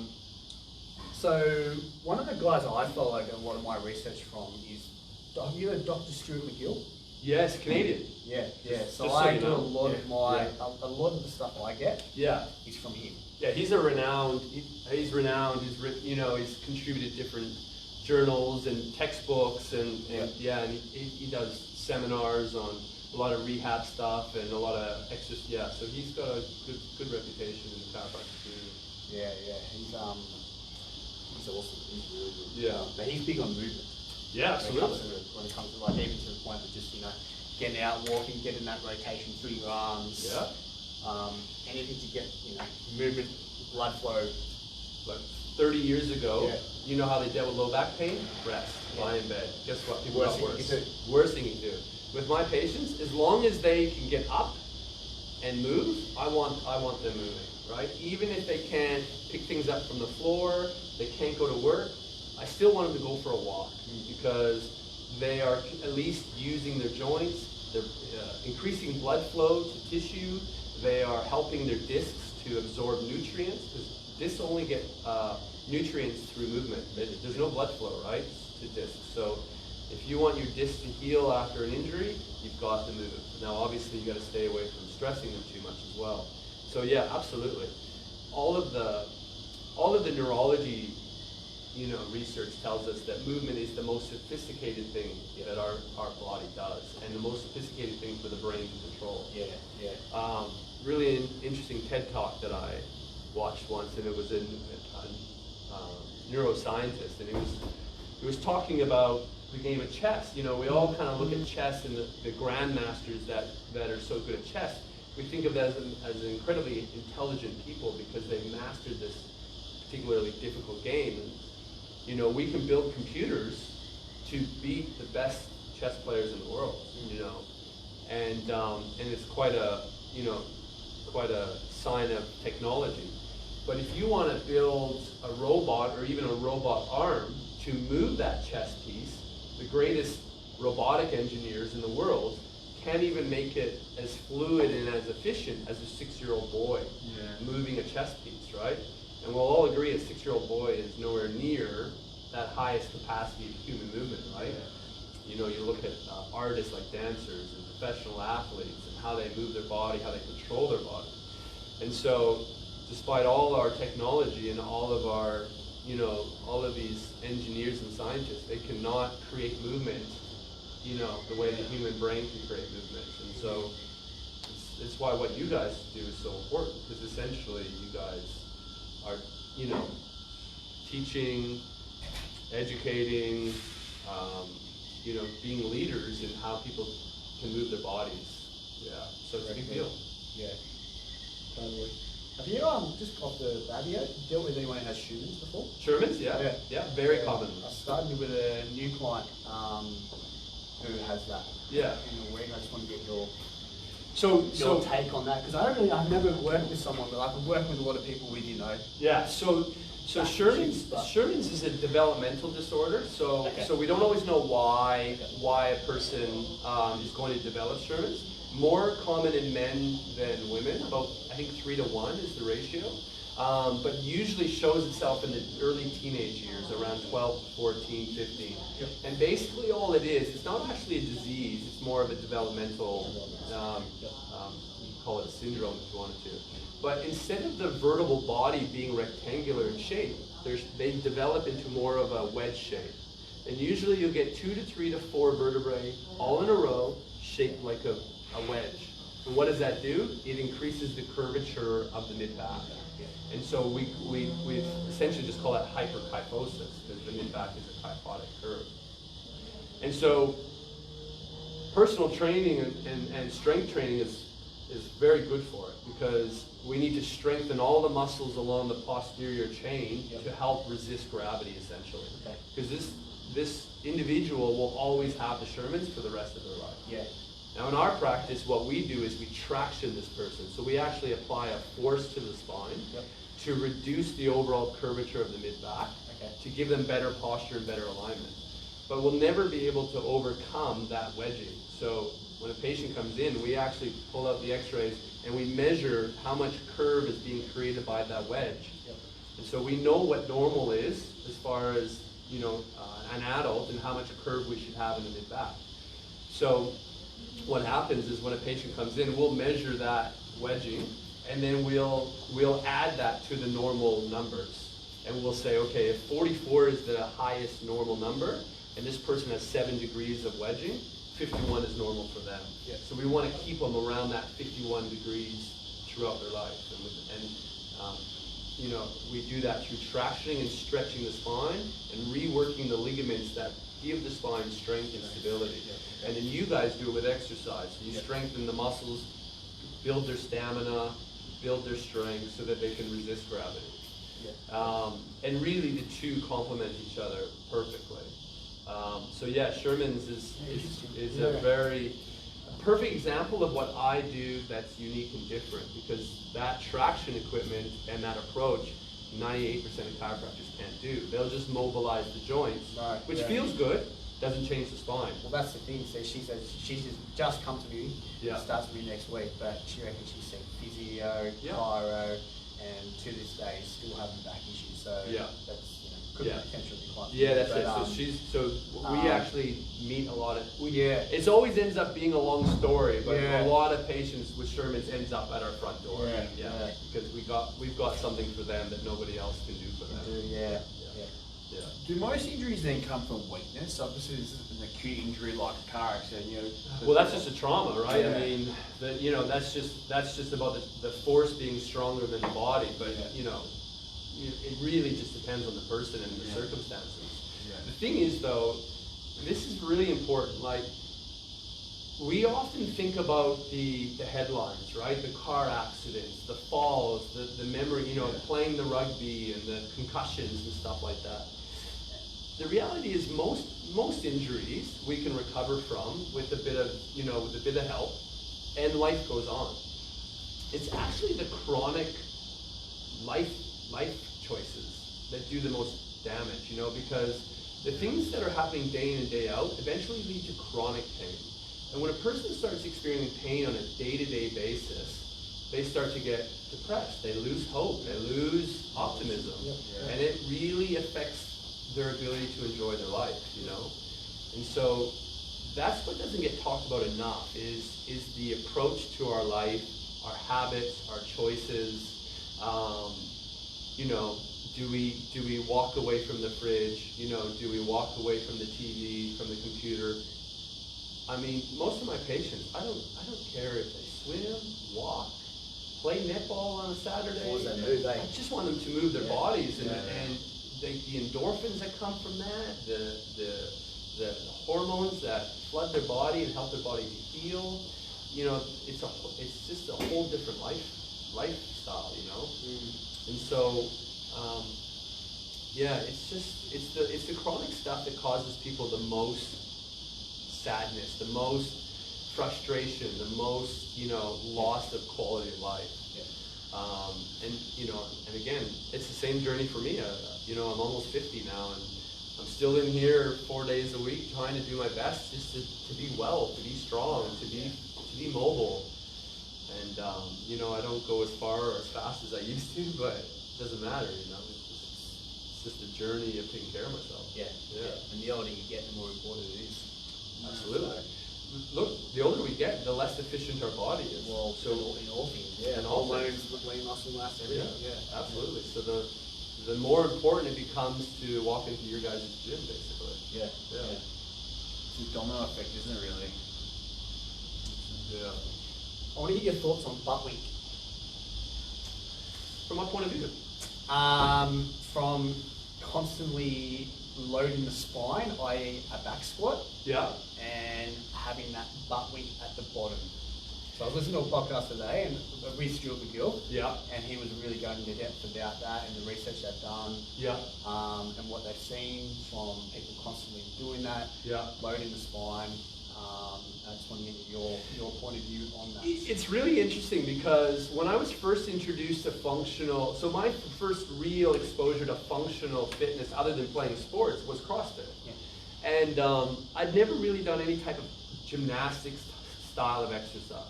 So one of the guys I follow a lot of my research from is, have you heard of Dr. Stuart McGill? Yes, Canadian. Yeah. So just I you do know. a lot of my, Yeah. a lot of the stuff I get Yeah. is from him. Yeah, he's a renowned. He's renowned. He's written, you know, he's contributed different journals and textbooks, and he does seminars on a lot of rehab stuff and a lot of exercise. Yeah, so he's got a good reputation in the chiropractic community. Yeah. He's awesome. He's really good. Yeah. But he's big on movement. Yeah, absolutely. When it comes to like even to the point of just, you know, getting out, walking, getting that rotation through your arms. Yeah. Anything to get, you know, movement, blood flow. Like 30 years ago, Yeah. you know how they dealt with low back pain? Rest, lie in bed. Guess what? People Worst got thing you worse. can Worst thing you can do. With my patients, as long as they can get up and move, I want them moving, right? Even if they can't pick things up from the floor, they can't go to work, I still want them to go for a walk because they are at least using their joints, they're increasing blood flow to tissue, they are helping their discs to absorb nutrients, because discs only get nutrients through movement. There's no blood flow, right, to discs. So if you want your discs to heal after an injury, you've got to move. Now obviously you got to stay away from stressing them too much as well. So yeah, absolutely. All of the neurology, you know, research tells us that movement is the most sophisticated thing that our body does, and the most sophisticated thing for the brain to control. Yeah. Really interesting TED Talk that I watched once, and it was a neuroscientist, and he was talking about the game of chess. You know, we all kind of look at chess and the grandmasters that are so good at chess. We think of them as incredibly intelligent people because they mastered this particularly difficult game. And, you know, we can build computers to beat the best chess players in the world. You know, and it's quite a sign of technology. But if you want to build a robot or even a robot arm to move that chess piece, the greatest robotic engineers in the world can't even make it as fluid and as efficient as a 6-year-old boy moving a chess piece, right? And we'll all agree a 6-year-old boy is nowhere near that highest capacity of human movement, right? You know, you look at artists like dancers and professional athletes and how they move their body, how they control their body. And so, despite all our technology and all of our, you know, all of these engineers and scientists, they cannot create movement, you know, the way the human brain can create movement. And so, it's why what you guys do is so important, because essentially you guys are, you know, teaching, educating, you know, being leaders in how people can move their bodies. Yeah, so it's a big deal. Yeah, totally. Have you, just off the bat here, dealt with anyone who has Sherman's before? Sherman's, yeah, very common. I started with a new client who has that. Yeah. In a week, I just want to get your So take on that, because I've never worked with someone, but I've been working with a lot of people with, you know. yeah, so Sherman's is a developmental disorder. So Okay. so we don't always know why a person is going to develop Sherman's. More common in men than women. About I think 3 to 1 is the ratio. But usually shows itself in the early teenage years, around 12 to 14, 15. Yep. And basically all it is, it's not actually a disease, it's more of a developmental, you call it a syndrome if you wanted to. But instead of the vertebral body being rectangular in shape, they develop into more of a wedge shape. And usually you'll get 2 to 3 to 4 vertebrae all in a row, shaped like a wedge. And what does that do? It increases the curvature of the mid-back. And so we essentially just call that hyperkyphosis, because the mid-back is a kyphotic curve. And so personal training and strength training is very good for it, because we need to strengthen all the muscles along the posterior chain to help resist gravity, essentially. Because this individual will always have the Shermans for the rest of their life. Now in our practice, what we do is we traction this person. So we actually apply a force to the spine to reduce the overall curvature of the mid-back, to give them better posture and better alignment. But we'll never be able to overcome that wedging. So when a patient comes in, we actually pull out the x-rays and we measure how much curve is being created by that wedge. And so we know what normal is as far as, you know, an adult, and how much curve we should have in the mid-back. So what happens is when a patient comes in, we'll measure that wedging, and then we'll add that to the normal numbers. And we'll say, okay, if 44 is the highest normal number, and this person has 7 degrees of wedging, 51 is normal for them. So we want to keep them around that 51 degrees throughout their life. And you know, we do that through tractioning and stretching the spine and reworking the ligaments that give the spine strength and stability. And then you guys do it with exercise. So you strengthen the muscles, build their stamina, build their strength so that they can resist gravity. And really the two complement each other perfectly. So yeah, Sherman's is a very perfect example of what I do that's unique and different, because that traction equipment and that approach, 98% of chiropractors can't do. They'll just mobilize the joints, which feels good, doesn't change the spine. Well, that's the thing. So she says she's just come to me. Starts with me next week, but she reckons she's seen physio, chiro, and to this day still having back issues. So that's, you know, could potentially be quite. That's it. So we actually meet a lot of. It always ends up being a long story, but a lot of patients with Sherman's ends up at our front door. Because we've got something for them that nobody else can do for them. Do most injuries then come from weakness? Obviously, this is an acute injury like a car accident. You know, well, that's just a trauma, right? I mean, you know, that's just about the force being stronger than the body. But you know, it really just depends on the person and the circumstances. The thing is, though, this is really important. Like, we often think about the headlines, right? The car accidents, the falls, the memory, you know, playing the rugby and the concussions and stuff like that. The reality is most injuries we can recover from with a bit of help, and life goes on. It's actually the chronic life choices that do the most damage, you know, because the things that are happening day in and day out eventually lead to chronic pain. And when a person starts experiencing pain on a day-to-day basis, they start to get depressed. They lose hope. They lose optimism. And it really affects their ability to enjoy their life, you know? And so that's what doesn't get talked about enough is the approach to our life, our habits, our choices. You know, do we walk away from the fridge? You know, do we walk away from the TV, from the computer? I mean, most of my patients, I don't care if they swim, walk, play netball on a Saturday. I just want them to move their bodies, and the endorphins that come from that, the hormones that flood their body and help their body to heal. You know, it's just a whole different lifestyle, you know. And so, it's the chronic stuff that causes people the most sadness, the most frustration, the most, you know, loss of quality of life. And you know, and again, it's the same journey for me. You know, I'm almost 50 now, and I'm still in here 4 days a week trying to do my best just to be well, to be strong, to be mobile. And you know, I don't go as far or as fast as I used to, but it doesn't matter, you know. It's just a journey of taking care of myself. And the older you get, the more important it is. Absolutely. Look, the older we get, the less efficient our body is. Well, so in all things, in all hormones, lean muscle mass, everything. Absolutely. So the more important it becomes to walk into your guys' gym, basically. It's a domino effect, isn't it, really? I want to get your thoughts on butt week. From what point of view? From constantly loading the spine, i.e. a back squat, and having that butt wink at the bottom. So I was listening to a podcast today, and with Stuart McGill, and he was really going into depth about that and the research they've done, and what they've seen from people constantly doing that, loading the spine. I just want to get your point of view on that. It's really interesting because when I was first introduced to functional, so my first real exposure to functional fitness other than playing sports was CrossFit. And I'd never really done any type of gymnastics style of exercise.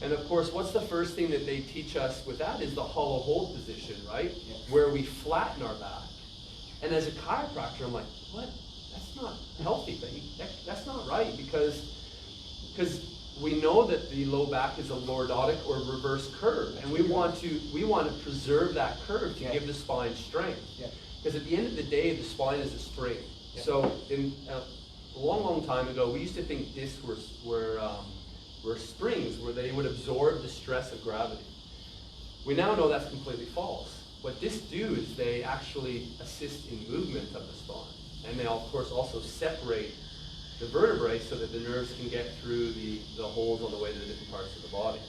And of course, what's the first thing that they teach us with that is the hollow hold position, right? Where we flatten our back. And as a chiropractor, I'm like, what? That's not healthy. That's not right because we know that the low back is a lordotic or reverse curve, and we want to preserve that curve to give the spine strength. Because at the end of the day, the spine is a spring. So in a long time ago, we used to think discs were springs where they would absorb the stress of gravity. We now know that's completely false. What discs do is they actually assist in movement of the spine, and they of course also separate the vertebrae so that the nerves can get through the holes on the way to the different parts of the body.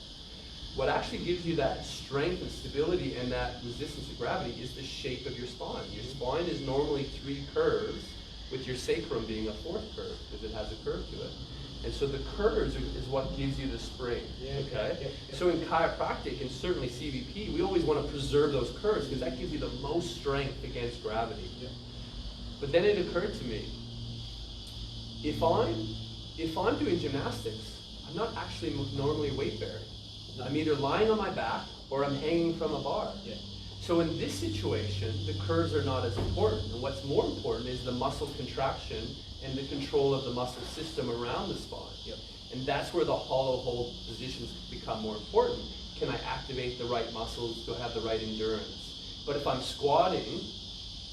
What actually gives you that strength and stability and that resistance to gravity is the shape of your spine. Your spine is normally 3 curves, with your sacrum being a 4th curve because it has a curve to it. And so the curves is what gives you the spring. So in chiropractic and certainly CVP, we always want to preserve those curves because that gives you the most strength against gravity. But then it occurred to me, if I'm doing gymnastics, I'm not actually normally weight bearing. I'm either lying on my back or I'm hanging from a bar. So in this situation, the curves are not as important. And what's more important is the muscle contraction and the control of the muscle system around the spine. And that's where the hollow hold positions become more important. Can I activate the right muscles to have the right endurance? But if I'm squatting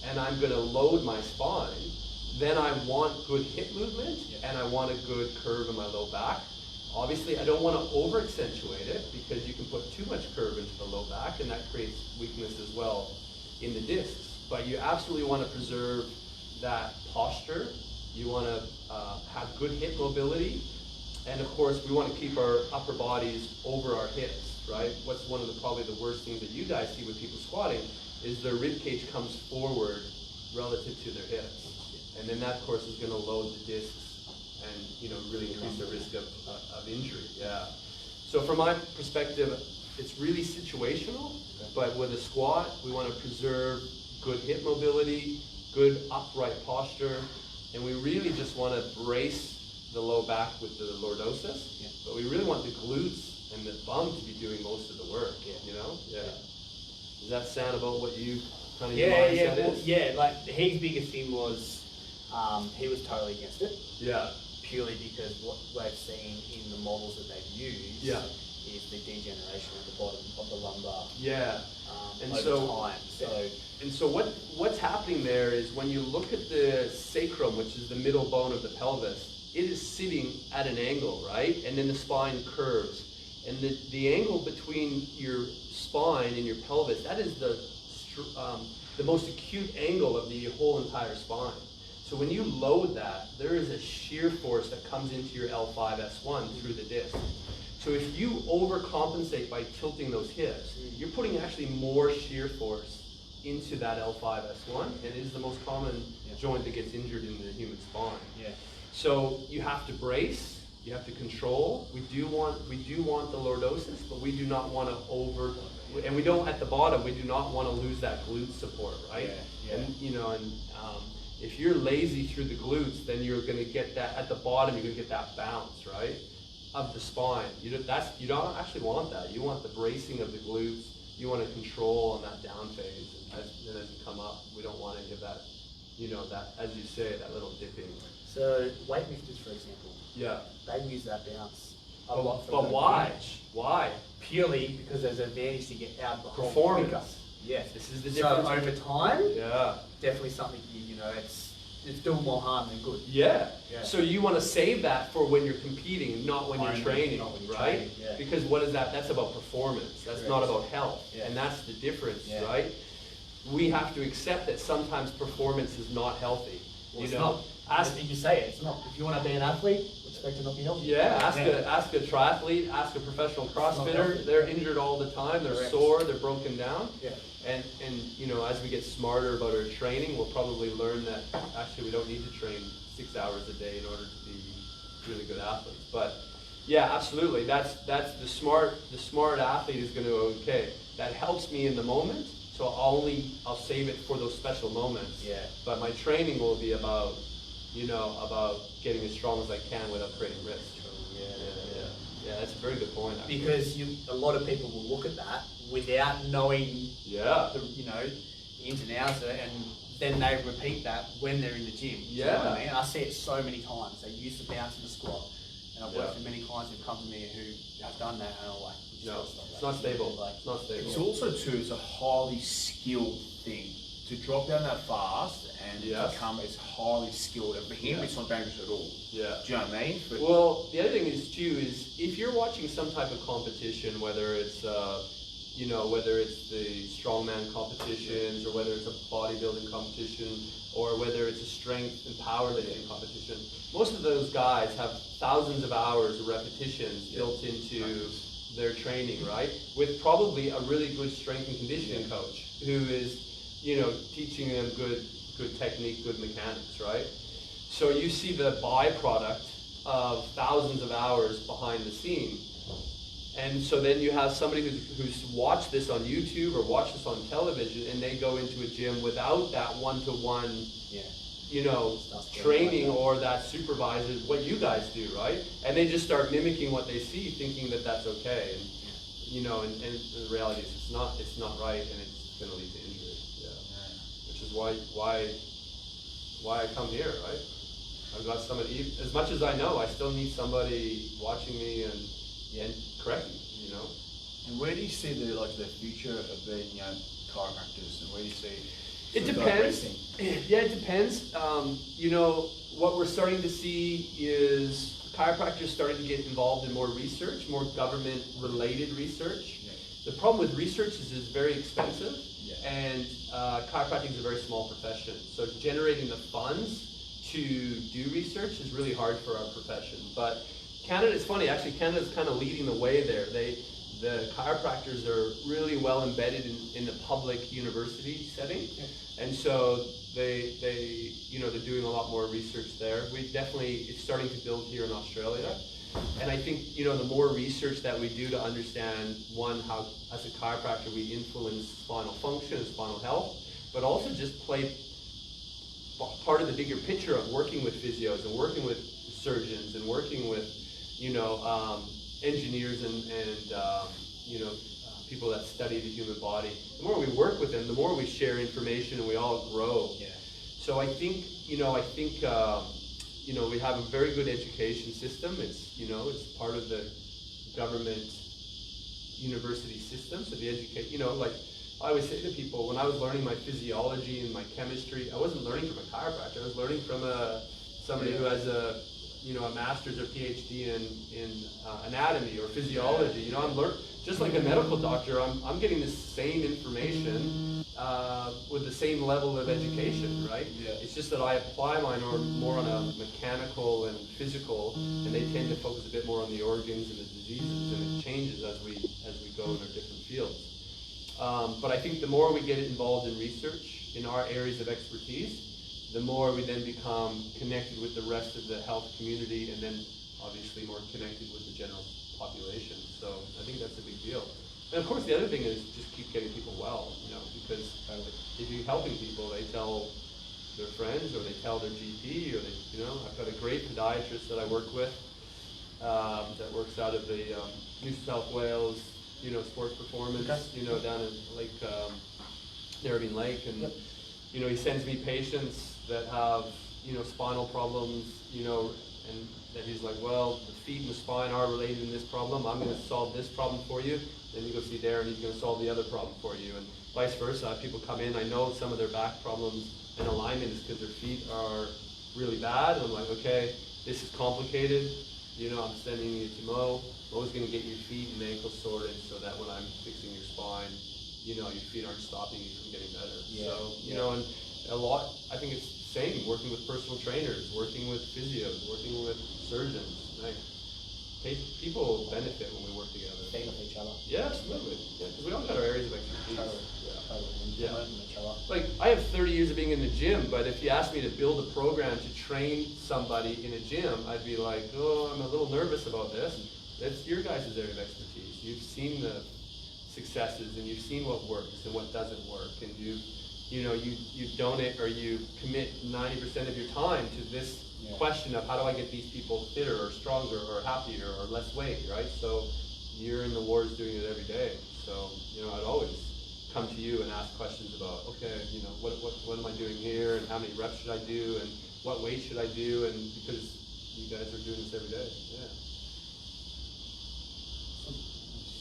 and I'm going to load my spine, then I want good hip movement and I want a good curve in my low back. Obviously, I don't want to over-accentuate it because you can put too much curve into the low back and that creates weakness as well in the discs. But you absolutely want to preserve that posture. You want to have good hip mobility. And of course, we want to keep our upper bodies over our hips, right? What's one of probably the worst things that you guys see with people squatting is their rib cage comes forward relative to their hips. And then that, of course, is going to load the discs and really increase the risk of injury. So from my perspective, it's really situational, but with a squat, we want to preserve good hip mobility, good upright posture, and we really just want to brace the low back with the lordosis, but we really want the glutes and the bum to be doing most of the work, Does that sound about what you kind of is? Like his biggest thing was he was totally against it. Purely because what we've seen in the models that they've used is the degeneration at the bottom of the lumbar. And over time. So what's happening there is when you look at the sacrum, which is the middle bone of the pelvis, it is sitting at an angle, right? And then the spine curves. And the angle between your spine and your pelvis, that is the most acute angle of the whole entire spine. So when you load that, there is a shear force that comes into your L5-S1 through the disc. So if you overcompensate by tilting those hips, you're putting actually more shear force into that L5-S1, and it is the most common joint that gets injured in the human spine. So you have to brace, you have to control. We do want the lordosis, but we do not want to and we don't at the bottom. We do not want to lose that glute support, right? If you're lazy through the glutes, then you're going to get that at the bottom. You're going to get that bounce, right, of the spine. You don't actually want that. You want the bracing of the glutes. You want to control on that down phase, and as you come up, we don't want any of that. That, as you say, that little dipping. So weightlifters, for example, they use that bounce a lot. But why? Why? Purely because there's an advantage to get out of the hole performance. quicker. Yes, this is the difference. So over time, definitely something it's doing more harm than good. So you want to save that for when you're competing, not when you're training, right? Because what is that? That's about performance. That's not about health, and that's the difference, right? We have to accept that sometimes performance is not healthy. As you say, it's not. If you want to be an athlete, expect to not be healthy. Yeah, ask a triathlete, ask a professional CrossFitter. They're injured all the time. They're Correct. sore. They're broken down. Yeah. And you know, as we get smarter about our training, we'll probably learn that actually we don't need to train 6 hours a day in order to be really good athletes. But yeah, absolutely. That's the smart athlete is going to, okay, that helps me in the moment. So I'll save it for those special moments. Yeah. But my training will be about, you know, about getting as strong as I can without creating risk. Yeah, that's a very good point. Actually. Because a lot of people will look at that without knowing, the ins and outs of it, and then they repeat that when they're in the gym. Yeah. You know what I mean? I see it so many times. They used to bounce in the squat, and I've worked with many clients who've come to me who have done that, and I'm like, no, it's not stable. Like, it's not stable. It's also too, it's a highly skilled thing. To drop down that fast and become as highly skilled, and for him it's not dangerous at all. Yeah. Do you know what I mean? But well, the other thing is too is if you're watching some type of competition, whether it's whether it's the strongman competitions or whether it's a bodybuilding competition or whether it's a strength and powerlifting competition, most of those guys have thousands of hours of repetitions built into their training, right? With probably a really good strength and conditioning coach who is, teaching them good technique, good mechanics, right? So you see the byproduct of thousands of hours behind the scene. And so then you have somebody who's watched this on YouTube or watched this on television, and they go into a gym without that one-to-one, training or that supervisor, what you guys do, right? And they just start mimicking what they see, thinking that that's okay. And and the reality is it's not right, and it's going to lead to injury. Which is why I come here, right? I've got somebody. As much as I know, I still need somebody watching me and correcting me, And where do you see the future of being chiropractors, and where do you see? It depends. Yeah, it depends. What we're starting to see is chiropractors starting to get involved in more research, more government-related research. Yeah. The problem with research is it's very expensive, and chiropractic is a very small profession. So generating the funds to do research is really hard for our profession. But Canada, it's funny, actually Canada's kind of leading the way there. The chiropractors are really well embedded in the public university setting. And so they're doing a lot more research there. It's starting to build here in Australia. And I think, the more research that we do to understand, one, how as a chiropractor we influence spinal function and spinal health, but also just play part of the bigger picture of working with physios and working with surgeons and working with, engineers and people that study the human body. The more we work with them, the more we share information and we all grow. Yeah. So I think, we have a very good education system. It's part of the government university system. So the I always say to people, when I was learning my physiology and my chemistry, I wasn't learning from a chiropractor. I was learning from somebody who has a master's or PhD in anatomy or physiology. I'm just like a medical doctor. I'm getting the same information with the same level of education, right? Yeah. It's just that I apply mine more on a mechanical and physical, and they tend to focus a bit more on the organs and the diseases, and it changes as we go in our different fields. But I think the more we get involved in research in our areas of expertise, the more we then become connected with the rest of the health community, and then obviously more connected with the general population. So I think that's a big deal. And of course the other thing is just keep getting people well, because if you're helping people, they tell their friends or they tell their GP, or I've got a great podiatrist that I work with that works out of the New South Wales, sports performance, down in Narrabeen Lake, and he sends me patients that have, spinal problems, and that he's like, well, the feet and the spine are related in this problem. I'm going to solve this problem for you. Then you go see Darren, he's going to solve the other problem for you, and vice versa. People come in, I know some of their back problems and alignment is because their feet are really bad, and I'm like, okay, this is complicated. I'm sending you to Mo. Mo's going to get your feet and ankles sorted so that when I'm fixing your spine, your feet aren't stopping you from getting better. Yeah. So, and a lot, I think it's same, working with personal trainers, working with physios, working with surgeons. Like, people benefit when we work together. Feed off each other. Yeah, absolutely. Yeah, because we all got our areas of expertise. Totally. Yeah. Learn from each other. Like, I have 30 years of being in the gym, but if you asked me to build a program to train somebody in a gym, I'd be like, oh, I'm a little nervous about this. That's your guys' area of expertise. You've seen the successes, and you've seen what works and what doesn't work, and you donate or you commit 90% of your time to this question of how do I get these people fitter or stronger or happier or less weight, right? So you're in the wars doing it every day. So, I'd always come to you and ask questions about, okay, what am I doing here, and how many reps should I do, and what weight should I do, and because you guys are doing this every day. Yeah.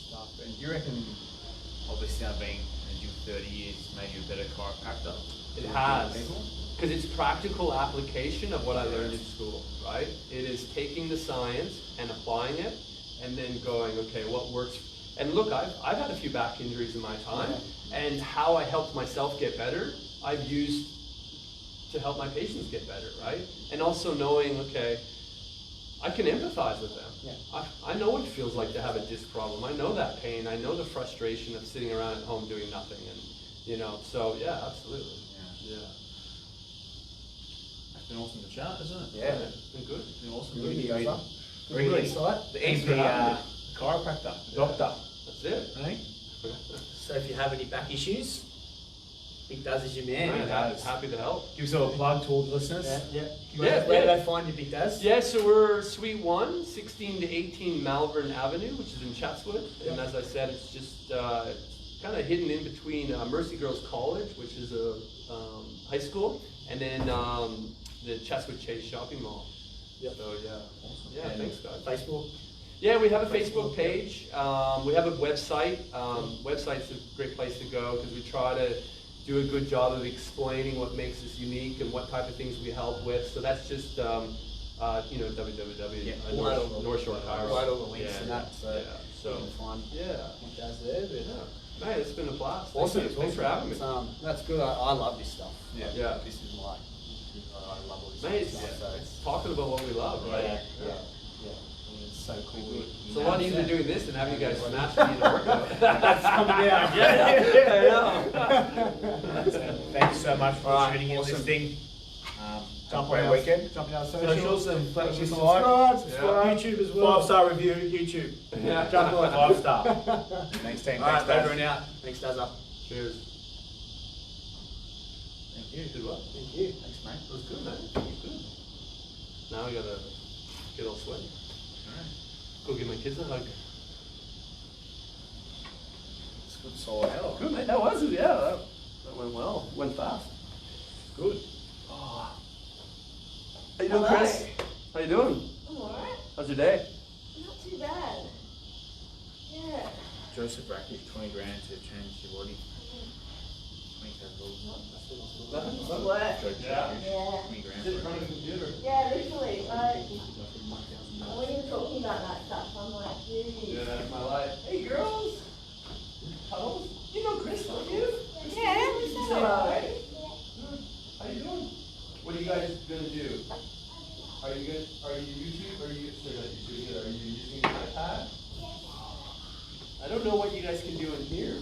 Stuff. And do you reckon, obviously now being in the gym 30 years, made you a better chiropractor? It has. Because it's practical application of what I learned in school, right? It is taking the science and applying it, and then going, okay, what works? And look, I've had a few back injuries in my time, and how I helped myself get better, I've used to help my patients get better, right? And also knowing, okay, I can empathize with them. Yeah. I know what it feels like to have a disc problem. I know that pain. I know the frustration of sitting around at home doing nothing, and so yeah, absolutely. Yeah. It's been awesome to chat, isn't it? Yeah. It's been good. It's been awesome. Really Very good. Very Good good. insight. The Thanks for having me. chiropractor, doctor. That's it. Hey? So if you have any back issues, Big Does is your man. Right, happy to help. Give us a plug to all the listeners. Where do they find you, Big Does? Yeah, so we're Suite 1, 16 to 18 Malvern Avenue, which is in Chatswood. And as I said, it's just kind of hidden in between Mercy Girls College, which is a high school, and then the Chatswood Chase Shopping Mall. Yep. So yeah. Awesome. Yeah, And thanks guys. Facebook. Yeah, we have a Facebook page. We have a website. Website's a great place to go because we try to do a good job of explaining what makes us unique and what type of things we help with. So that's just www. North Shore Chiros. Right, all the links and that. So So you can find yeah. Big Does there. But Yeah. Man, it's been a blast. awesome. Thanks for having me. That's good. I love this stuff. Yeah. This is I love all this Mate, stuff. So it's talking about what we love, right? yeah. It's so cool. It's a lot easier doing this than having you guys smash me in a workout. That's coming out. Yeah, I know. Thanks so much for Alright, tuning in, awesome. listening. Jump Great on weekend. Jump on our socials and Subscribe. subscribe. YouTube as well. 5-star review, YouTube. Yeah. Jump on. 5-star. Thanks, team. All right, Thanks, guys. over and out. Thanks, Dazza. Cheers. Thank you. Did what? Thank you. Thanks, mate. That was good, man. That was good. Now I gotta get all sweaty. Alright. Go give my kids a hug. It's good, solid hell. Good, mate. That was it. Yeah, that went well. Went fast. Good. Oh. How you doing, Hello. Chris? How you doing? I'm alright. How's your day? Not too bad. Yeah. Joseph Rakic, 20 grand to change your body. 20,000 It's work. Yeah. Yeah. 20 grand Sit in for front of it. the computer. Yeah, literally. When you were talking about that stuff, I'm like, geez. Yeah, that's my life. Hey, girls. Huddles. You know Chris, don't you? Yeah, we said hello. How you doing? What are you guys gonna do? Are you YouTube? Are you still not YouTube either? Are you using an iPad? I don't know what you guys can do in here.